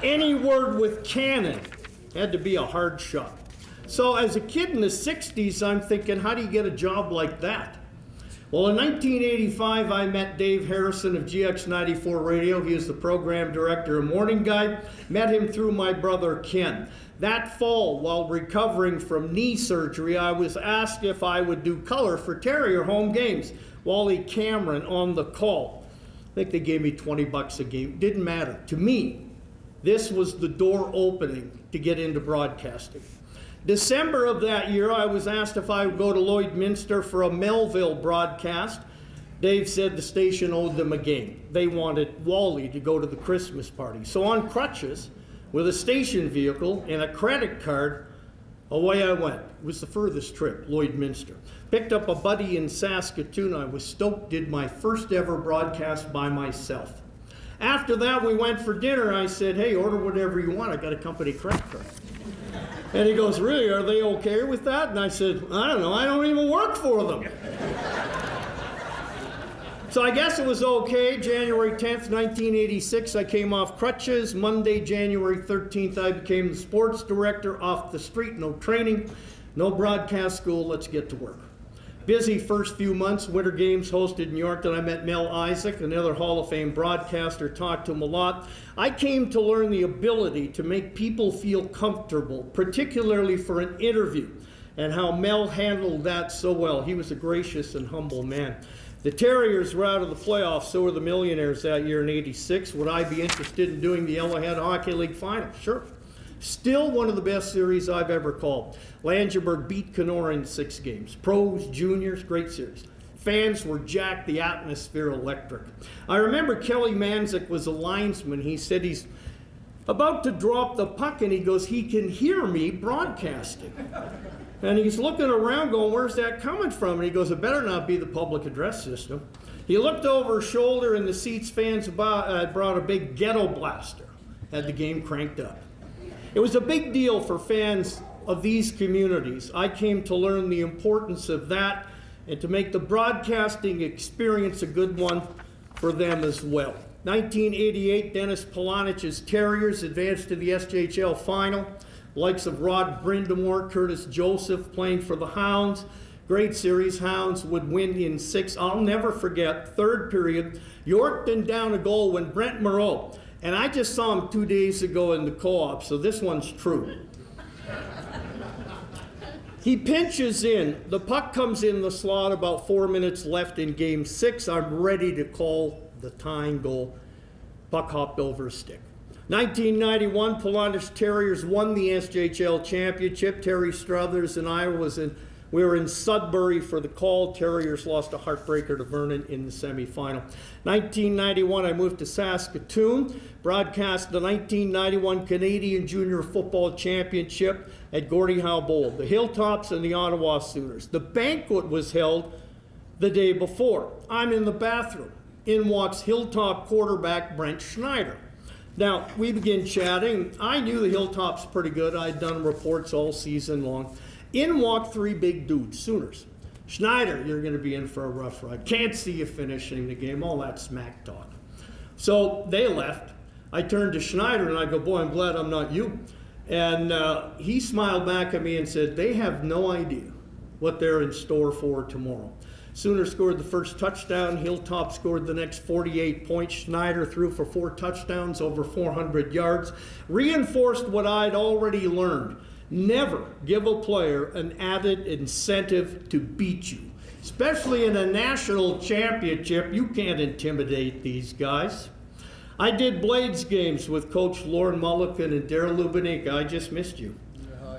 Any word with cannon had to be a hard shot. So as a kid in the 60s, I'm thinking, how do you get a job like that? Well, in 1985, I met Dave Harrison of GX94 Radio. He is the program director of Morning Guide. Met him through my brother Ken. That fall, while recovering from knee surgery, I was asked if I would do color for Terrier home games. Wally Cameron on the call. I think they gave me $20 a game. Didn't matter. To me, this was the door opening to get into broadcasting. December of that year, I was asked if I would go to Lloydminster for a Melville broadcast. Dave said the station owed them a game. They wanted Wally to go to the Christmas party. So on crutches, with a station vehicle and a credit card, Away I went. It was the furthest trip, Lloydminster. Picked up a buddy in Saskatoon. I was stoked, did my first ever broadcast by myself. After that, we went for dinner. I said, hey, order whatever you want. I got a company credit card. And he goes, really, are they okay with that? And I said, I don't know, I don't even work for them. So I guess it was okay. January 10th, 1986, I came off crutches. Monday, January 13th, I became the sports director off the street. No training, no broadcast school. Let's get to work. Busy first few months, Winter Games hosted in Yorkton. I met Mel Isaac, another Hall of Fame broadcaster, talked to him a lot. I came to learn the ability to make people feel comfortable, particularly for an interview, and how Mel handled that so well. He was a gracious and humble man. The Terriers were out of the playoffs, so were the Millionaires that year in '86. Would I be interested in doing the Yellowhead Hockey League final? Sure. Still one of the best series I've ever called. Langenberg beat Kenora in 6 games. Pros, juniors, great series. Fans were jacked, the atmosphere electric. I remember Kelly Manzik was a linesman. He said he's about to drop the puck and he goes, he can hear me broadcasting. And he's looking around going, where's that coming from? And he goes, it better not be the public address system. He looked over his shoulder and the seats fans brought a big ghetto blaster. Had the game cranked up. It was a big deal for fans of these communities. I came to learn the importance of that and to make the broadcasting experience a good one for them as well. 1988, Dennis Polonich's Terriers advanced to the SJHL final. Likes of Rod Brindamore, Curtis Joseph playing for the Hounds. Great series. Hounds would win in 6. I'll never forget, third period, Yorkton down a goal when Brent Moreau, and I just saw him 2 days ago in the co-op, so this one's true. He pinches in. The puck comes in the slot, about 4 minutes left in game 6. I'm ready to call the tying goal. Puck hopped over a stick. 1991, Polonish Terriers won the SJHL championship. Terry Struthers and I we were in Sudbury for the call. Terriers lost a heartbreaker to Vernon in the semifinal. 1991, I moved to Saskatoon, broadcast the 1991 Canadian Junior Football Championship at Gordie Howe Bowl, the Hilltops and the Ottawa Sooners. The banquet was held the day before. I'm in the bathroom. In walks Hilltop quarterback Brent Schneider. Now, we begin chatting. I knew the Hilltops pretty good. I'd done reports all season long. In walked 3 big dudes, Sooners. Schneider, you're going to be in for a rough ride. Can't see you finishing the game. All that smack talk. So they left. I turned to Schneider and I go, boy, I'm glad I'm not you. And he smiled back at me and said, they have no idea what they're in store for tomorrow. Sooners scored the first touchdown. Hilltop scored the next 48 points. Schneider threw for 4 touchdowns, over 400 yards. Reinforced what I'd already learned. Never give a player an added incentive to beat you. Especially in a national championship, you can't intimidate these guys. I did Blades games with Coach Lauren Mullican and Darryl Lubanika. I just missed you.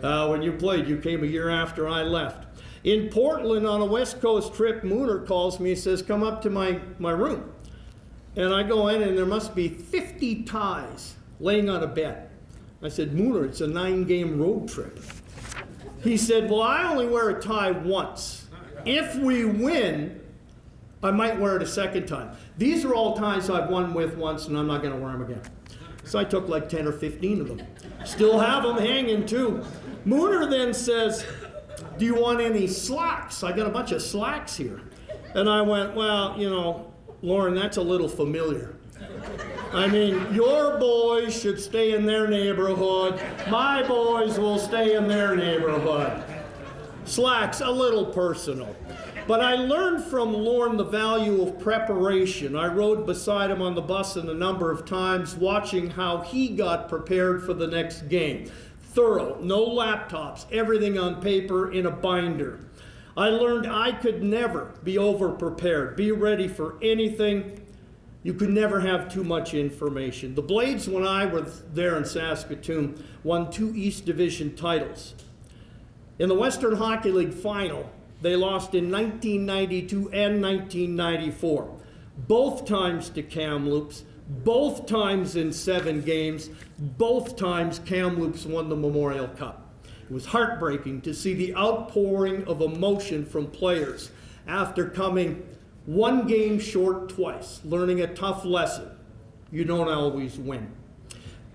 When you played, you came a year after I left. In Portland on a West Coast trip, Mooner calls me and says, come up to my room. And I go in and there must be 50 ties laying on a bed. I said, Mooner, it's a 9-game road trip. He said, well, I only wear a tie once. If we win, I might wear it a second time. These are all ties I've won with once and I'm not going to wear them again. So I took like 10 or 15 of them. Still have them hanging too. Mooner then says, do you want any slacks? I got a bunch of slacks here. And I went, well, you know, Lauren, that's a little familiar. I mean, your boys should stay in their neighborhood. My boys will stay in their neighborhood. Slacks, a little personal. But I learned from Lauren the value of preparation. I rode beside him on the bus a number of times, watching how he got prepared for the next game. Thorough, no laptops, everything on paper in a binder. I learned I could never be over-prepared, be ready for anything. You could never have too much information. The Blades, when I was there in Saskatoon, won 2 East Division titles. In the Western Hockey League final, they lost in 1992 and 1994. Both times to Kamloops, both times in 7 games, both times Kamloops won the Memorial Cup. It was heartbreaking to see the outpouring of emotion from players after coming one game short twice, learning a tough lesson. You don't always win.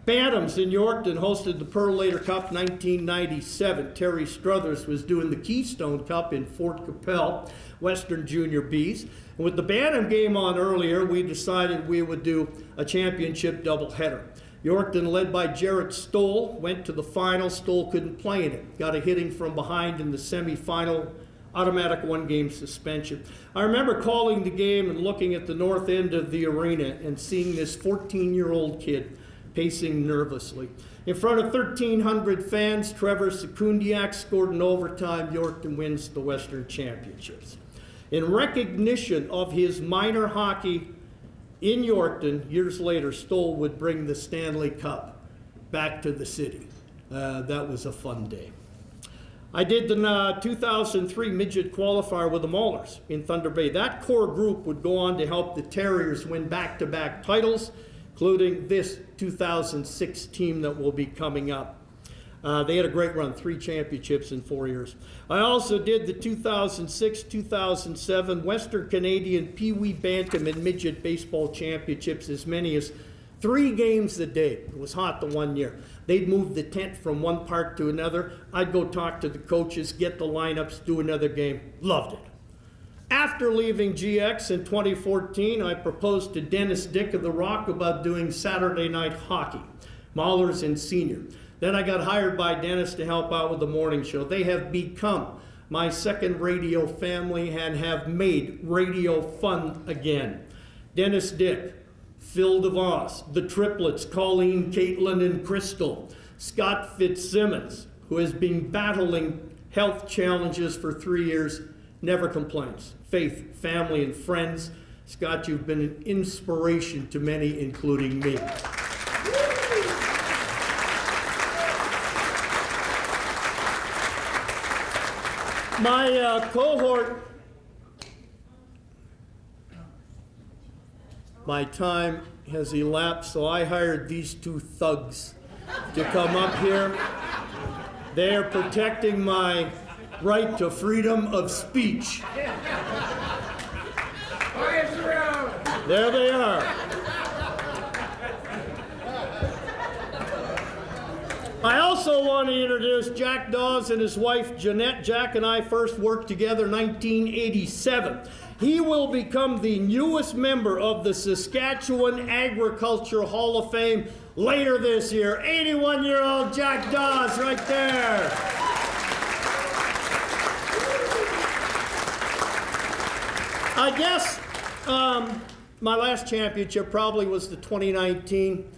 Bantams in Yorkton hosted the Pearl Later Cup 1997. Terry Struthers was doing the Keystone Cup in Fort Capel, Western Junior Bs. And with the Bantam game on earlier, we decided we would do a championship doubleheader. Yorkton, led by Jarrett Stoll, went to the final. Stoll couldn't play in it. Got a hitting from behind in the semifinal, automatic one-game suspension. I remember calling the game and looking at the north end of the arena and seeing this 14-year-old kid pacing nervously. In front of 1,300 fans, Trevor Sekundiak scored in overtime. Yorkton wins the Western Championships. In recognition of his minor hockey in Yorkton, years later, Stoll would bring the Stanley Cup back to the city. That was a fun day. I did the 2003 midget qualifier with the Maulers in Thunder Bay. That core group would go on to help the Terriers win back-to-back titles, including this 2006 team that will be coming up. They had a great run, 3 championships in 4 years. I also did the 2006-2007 Western Canadian Pee Wee Bantam and Midget Baseball Championships, as many as 3 games a day. It was hot the one year. They'd move the tent from one park to another. I'd go talk to the coaches, get the lineups, do another game. Loved it. After leaving GX in 2014, I proposed to Dennis Dick of the Rock about doing Saturday night hockey, Maulers and Senior. Then I got hired by Dennis to help out with the morning show. They have become my second radio family and have made radio fun again. Dennis Dick, Phil DeVos, the triplets, Colleen, Caitlin, and Crystal, Scott Fitzsimmons, who has been battling health challenges for 3 years, never complains. Faith, family, and friends. Scott, you've been an inspiration to many, including me. My cohort, my time has elapsed, so I hired these 2 thugs to come up here. They are protecting my right to freedom of speech. There they are. I also want to introduce Jack Dawes and his wife Jeanette. Jack and I first worked together in 1987. He will become the newest member of the Saskatchewan Agriculture Hall of Fame later this year. 81-year-old Jack Dawes right there. I guess my last championship probably was the 2019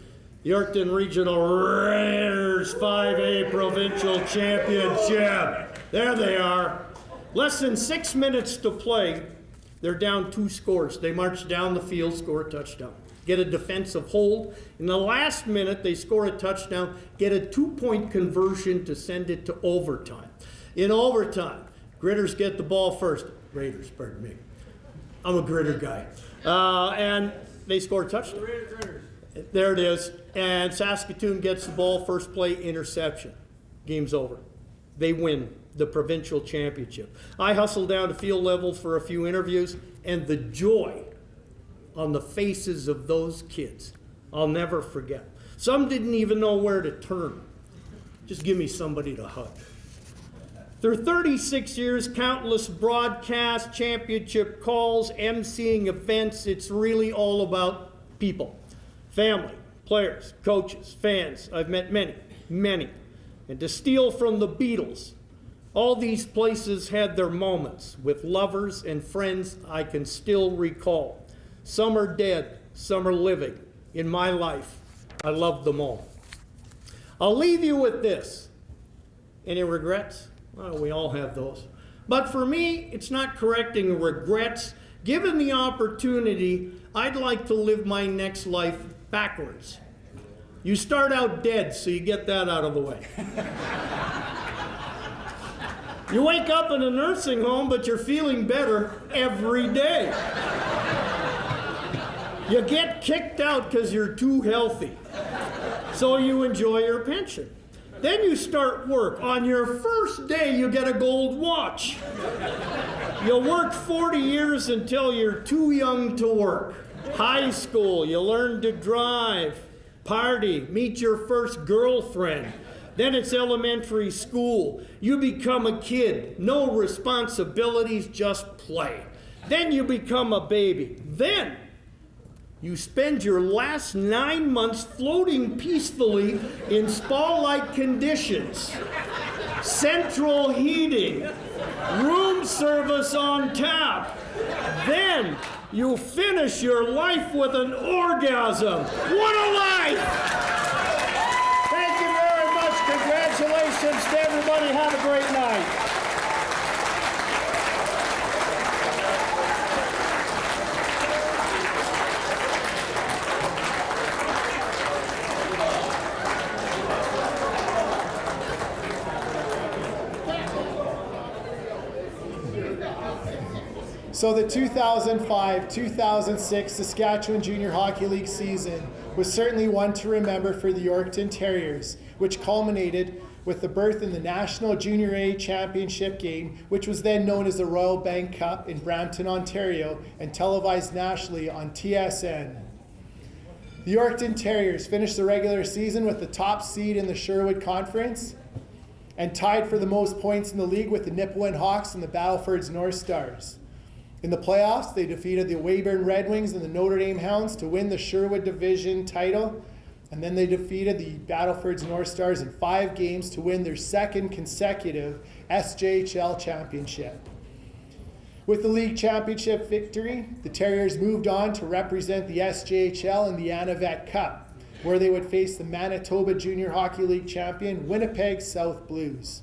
Yorkton Regional Raiders 5A Provincial Championship. There they are. Less than 6 minutes to play. They're down 2 scores. They march down the field, score a touchdown. Get a defensive hold. In the last minute, they score a touchdown, get a 2-point conversion to send it to overtime. In overtime, Gritters get the ball first. Raiders, pardon me. I'm a Gritter guy. And they score a touchdown. There it is. And Saskatoon gets the ball, first play, interception. Game's over. They win the provincial championship. I hustled down to field level for a few interviews, and the joy on the faces of those kids, I'll never forget. Some didn't even know where to turn. Just give me somebody to hug. Through 36 years, countless broadcasts, championship calls, emceeing events, it's really all about people. Family, players, coaches, fans. I've met many, many. And to steal from the Beatles, all these places had their moments with lovers and friends I can still recall. Some are dead, some are living. In my life, I love them all. I'll leave you with this. Any regrets? Well, we all have those. But for me, it's not correcting regrets. Given the opportunity, I'd like to live my next life backwards. You start out dead, so you get that out of the way. You wake up in a nursing home, but you're feeling better every day. You get kicked out because you're too healthy, so you enjoy your pension. Then you start work. On your first day, you get a gold watch. You work 40 years until you're too young to work. High school, you learn to drive, party, meet your first girlfriend. Then it's elementary school. You become a kid. No responsibilities, just play. Then you become a baby. Then you spend your last 9 months floating peacefully in spa-like conditions. Central heating, room service on tap. Then you finish your life with an orgasm. What a life! Thank you very much. Congratulations to everybody. Have a great night. So the 2005-2006 Saskatchewan Junior Hockey League season was certainly one to remember for the Yorkton Terriers, which culminated with the berth in the National Junior A Championship game, which was then known as the Royal Bank Cup in Brampton, Ontario, and televised nationally on TSN. The Yorkton Terriers finished the regular season with the top seed in the Sherwood Conference and tied for the most points in the league with the Nipawin Hawks and the Battleford's North Stars. In the playoffs, they defeated the Weyburn Red Wings and the Notre Dame Hounds to win the Sherwood Division title, and then they defeated the Battleford's North Stars in 5 games to win their second consecutive SJHL championship. With the league championship victory, the Terriers moved on to represent the SJHL in the Anavet Cup, where they would face the Manitoba Junior Hockey League champion Winnipeg South Blues.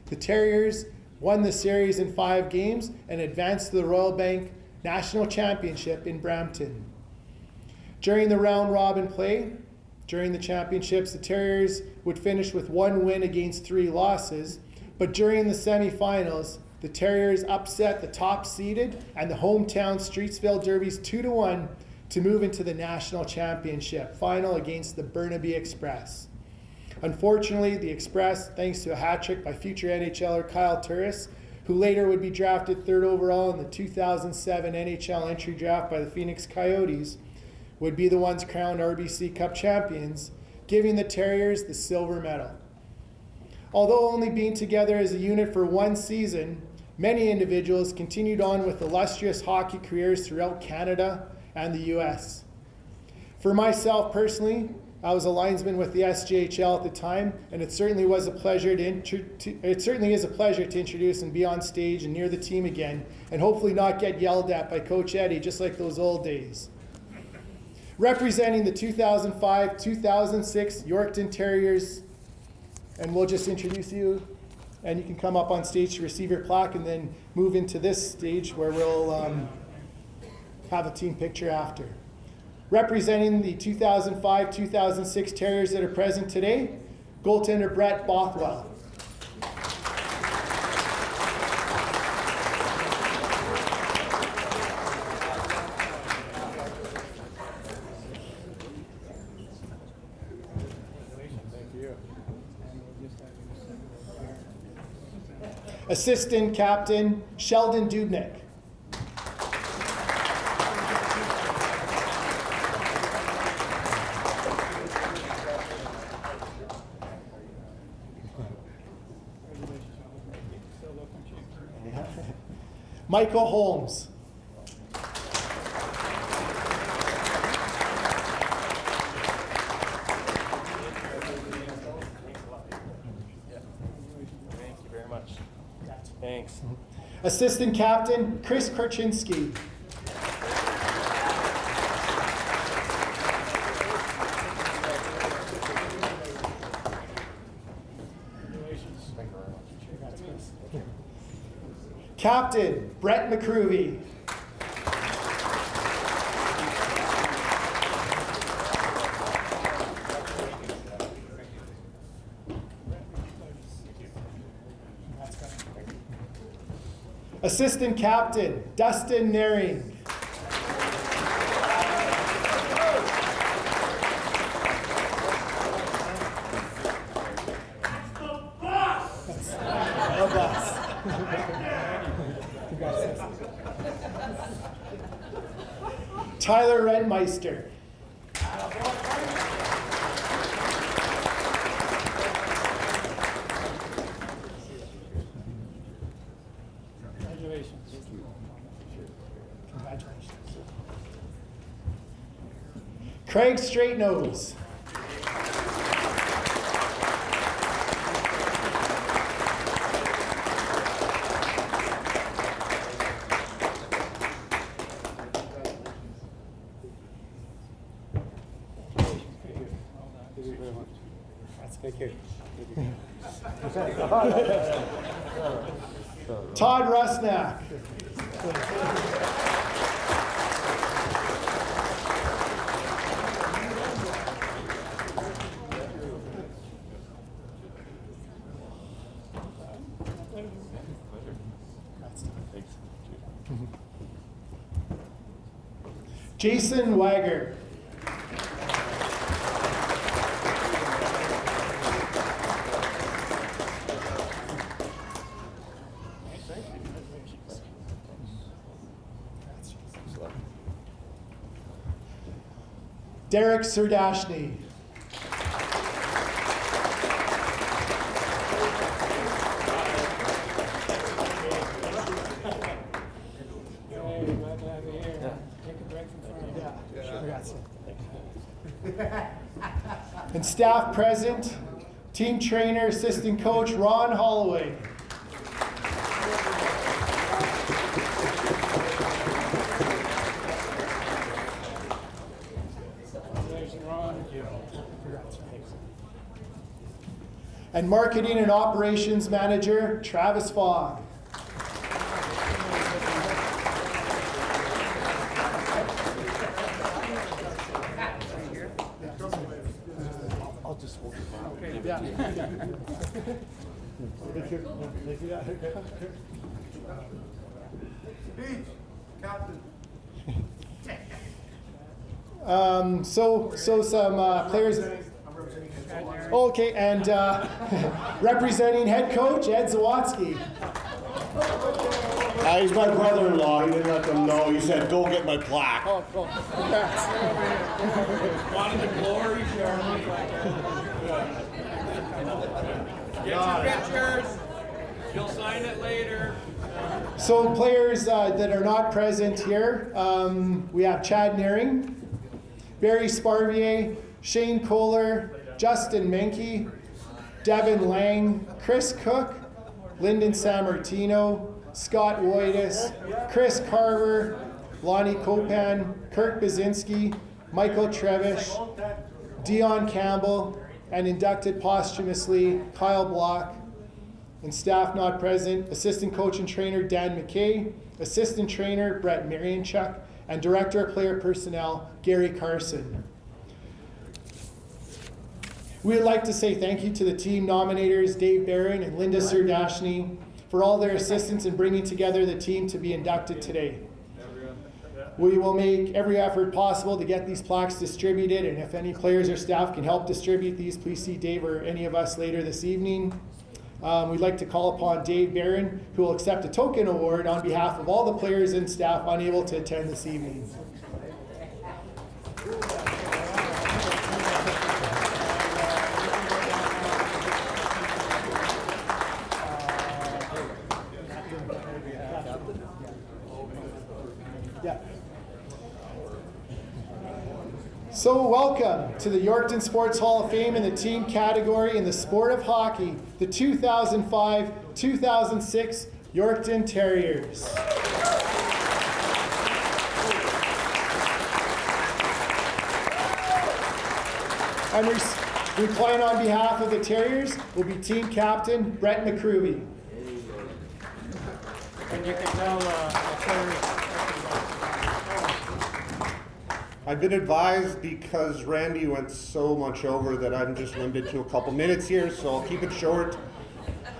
The Terriers won the series in 5 games and advanced to the Royal Bank National Championship in Brampton. During the round robin play, during the championships, the Terriers would finish with 1 win against 3 losses, but during the semifinals, the Terriers upset the top seeded and the hometown Streetsville Derbies 2-1 to move into the national championship final against the Burnaby Express. Unfortunately, the Express, thanks to a hat trick by future NHLer Kyle Turris, who later would be drafted 3rd overall in the 2007 NHL entry draft by the Phoenix Coyotes, would be the ones crowned RBC Cup champions, giving the Terriers the silver medal. Although only being together as a unit for 1 season, many individuals continued on with illustrious hockey careers throughout Canada and the US. For myself personally, I was a linesman with the SJHL at the time, and it certainly is a pleasure to introduce and be on stage and near the team again, and hopefully not get yelled at by Coach Eddie, just like those old days. Representing the 2005-2006 Yorkton Terriers, and we'll just introduce you, and you can come up on stage to receive your plaque, and then move into this stage where we'll have a team picture after. Representing the 2005-2006 Terriers that are present today, goaltender Brett Bothwell. Assistant Captain Sheldon Dubnik. Michael Holmes. Thank you very much. Thanks. Assistant Captain Chris Korchinski. Captain Brett McCruvey. Assistant Captain Dustin Naring. Tyler Rentmeister. Craig Straightnose. Todd Rusnak. Jason Wagger. Derek Surdashny. And staff present, team trainer, assistant coach Ron Holloway. And marketing and operations manager Travis Fogg. I'll just hold it down. Okay, yeah. Speech, Captain. So some players. Okay, and representing head coach Ed Zawatsky. He's my brother-in-law. He didn't let them know. He said, "Go get my plaque." Oh, cool. Wanted the glory, Charlie. Get your pictures. You'll sign it later. So players that are not present here, we have Chad Nearing, Barry Sparvier, Shane Kohler, Justin Menke, Devin Lang, Chris Cook, Lyndon Sammartino, Scott Woitis, Chris Carver, Lonnie Copan, Kirk Bazinski, Michael Trevish, Dion Campbell, and inducted posthumously Kyle Block. And staff not present, assistant coach and trainer Dan McKay, assistant trainer Brett Marianchuk, and director of player personnel Gary Carson. We would like to say thank you to the team nominators Dave Barron and Linda Surdashny for all their assistance in bringing together the team to be inducted today. We will make every effort possible to get these plaques distributed, and if any players or staff can help distribute these, please see Dave or any of us later this evening. We'd like to call upon Dave Barron, who will accept a token award on behalf of all the players and staff unable to attend this evening. So welcome to the Yorkton Sports Hall of Fame in the team category in the sport of hockey, the 2005-2006 Yorkton Terriers. And replying on behalf of the Terriers will be team captain Brett McCruby. And you can tell the players. I've been advised because Randy went so much over that I'm just limited to a couple minutes here, so I'll keep it short.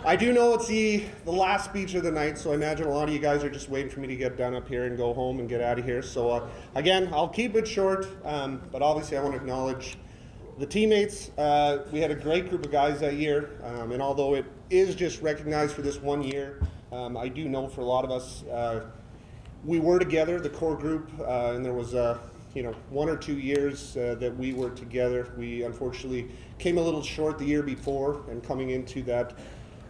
I do know it's the last speech of the night, so I imagine a lot of you guys are just waiting for me to get done up here and go home and get out of here. So again, I'll keep it short, but obviously I want to acknowledge the teammates. We had a great group of guys that year, and although it is just recognized for this 1 year, I do know for a lot of us, we were together, the core group, and there was 1 or 2 years that we were together. We unfortunately came a little short the year before, and coming into that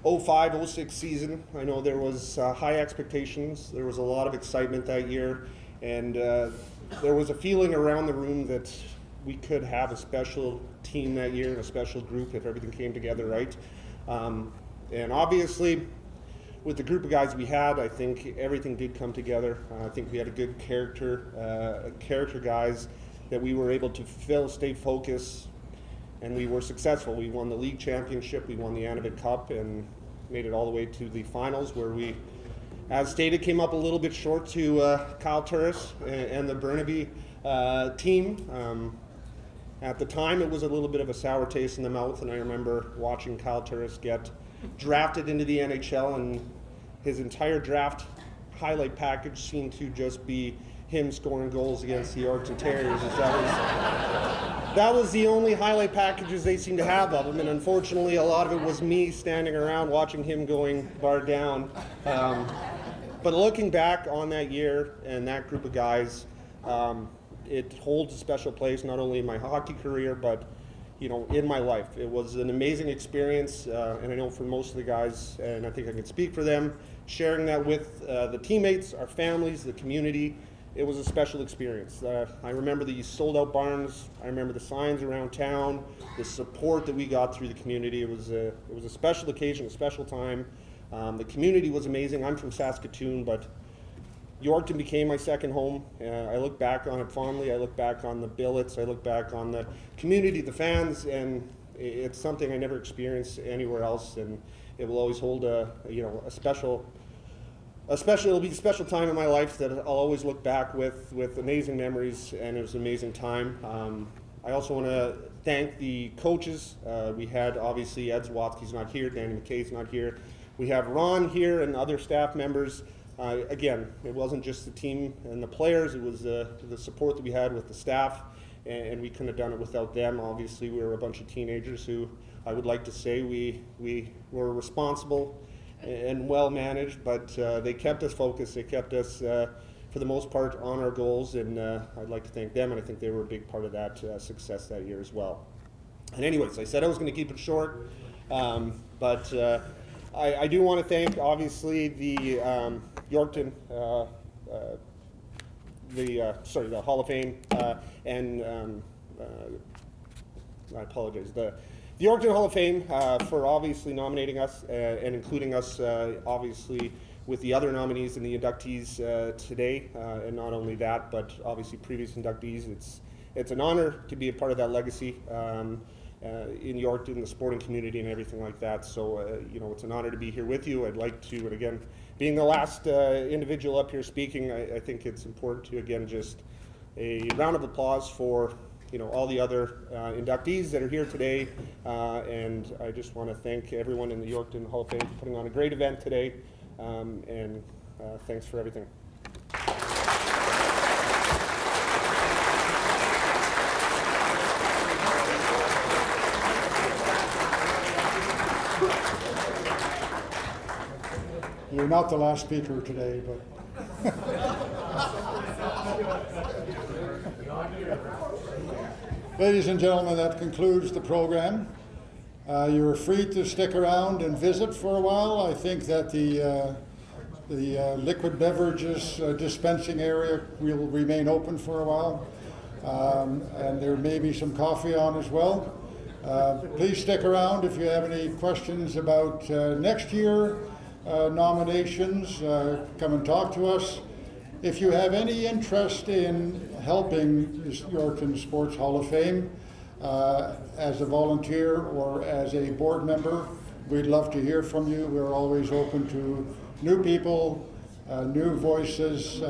05-06 season, I know there was high expectations. There was a lot of excitement that year, and there was a feeling around the room that we could have a special team that year and a special group if everything came together right. And obviously, with the group of guys we had, I think everything did come together. I think we had a good character guys that we were able to stay focused, and we were successful. We won the league championship, we won the Anavid Cup, and made it all the way to the finals, where we, as stated, came up a little bit short to Kyle Turris and the Burnaby team. At the time, it was a little bit of a sour taste in the mouth, and I remember watching Kyle Turris get drafted into the NHL, and his entire draft highlight package seemed to just be him scoring goals against the Yorkton Terriers. That was the only highlight packages they seemed to have of him, and unfortunately a lot of it was me standing around watching him going bar down. But looking back on that year and that group of guys, it holds a special place not only in my hockey career, but in my life. It was an amazing experience, and I know for most of the guys, and I think I can speak for them, sharing that with the teammates, our families, the community, it was a special experience. I remember the sold-out barns. I remember the signs around town, the support that we got through the community. It was a special occasion, a special time. The community was amazing. I'm from Saskatoon, but Yorkton became my second home. I look back on it fondly. I look back on the billets. I look back on the community, the fans, and it's something I never experienced anywhere else. And it will always hold it'll be a special time in my life that I'll always look back with amazing memories, and it was an amazing time. I also want to thank the coaches. We had, obviously, Ed Zawatsky's not here, Danny McKay's not here. We have Ron here and other staff members. Again, it wasn't just the team and the players, it was the support that we had with the staff, and we couldn't have done it without them. Obviously, we were a bunch of teenagers who, I would like to say, we were responsible and well managed, but they kept us focused. They kept us, for the most part, on our goals, and I'd like to thank them, and I think they were a big part of that success that year as well. And anyways, I said I was going to keep it short, but I do want to thank, obviously, the Yorkton, the Hall of Fame, and I apologize, the Yorkton Hall of Fame for obviously nominating us and including us, obviously, with the other nominees and the inductees today, and not only that, but obviously previous inductees. It's an honor to be a part of that legacy in Yorkton, the sporting community, and everything like that. So, it's an honor to be here with you. I'd like to, and again, being the last individual up here speaking, I think it's important to, again, just a round of applause for, all the other inductees that are here today. And I just want to thank everyone in the Yorkton Hall of Fame for putting on a great event today. And thanks for everything. You're not the last speaker today, but ladies and gentlemen, that concludes the program. You're free to stick around and visit for a while. I think that the liquid beverages dispensing area will remain open for a while, and there may be some coffee on as well. Please stick around if you have any questions about next year. Nominations, come and talk to us. If you have any interest in helping the Yorkton Sports Hall of Fame as a volunteer or as a board member, we'd love to hear from you. We're always open to new people, new voices,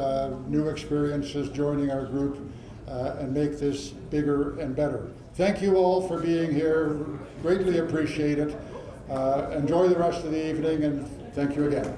new experiences joining our group and make this bigger and better. Thank you all for being here. Greatly appreciate it. Enjoy the rest of the evening, and thank you again.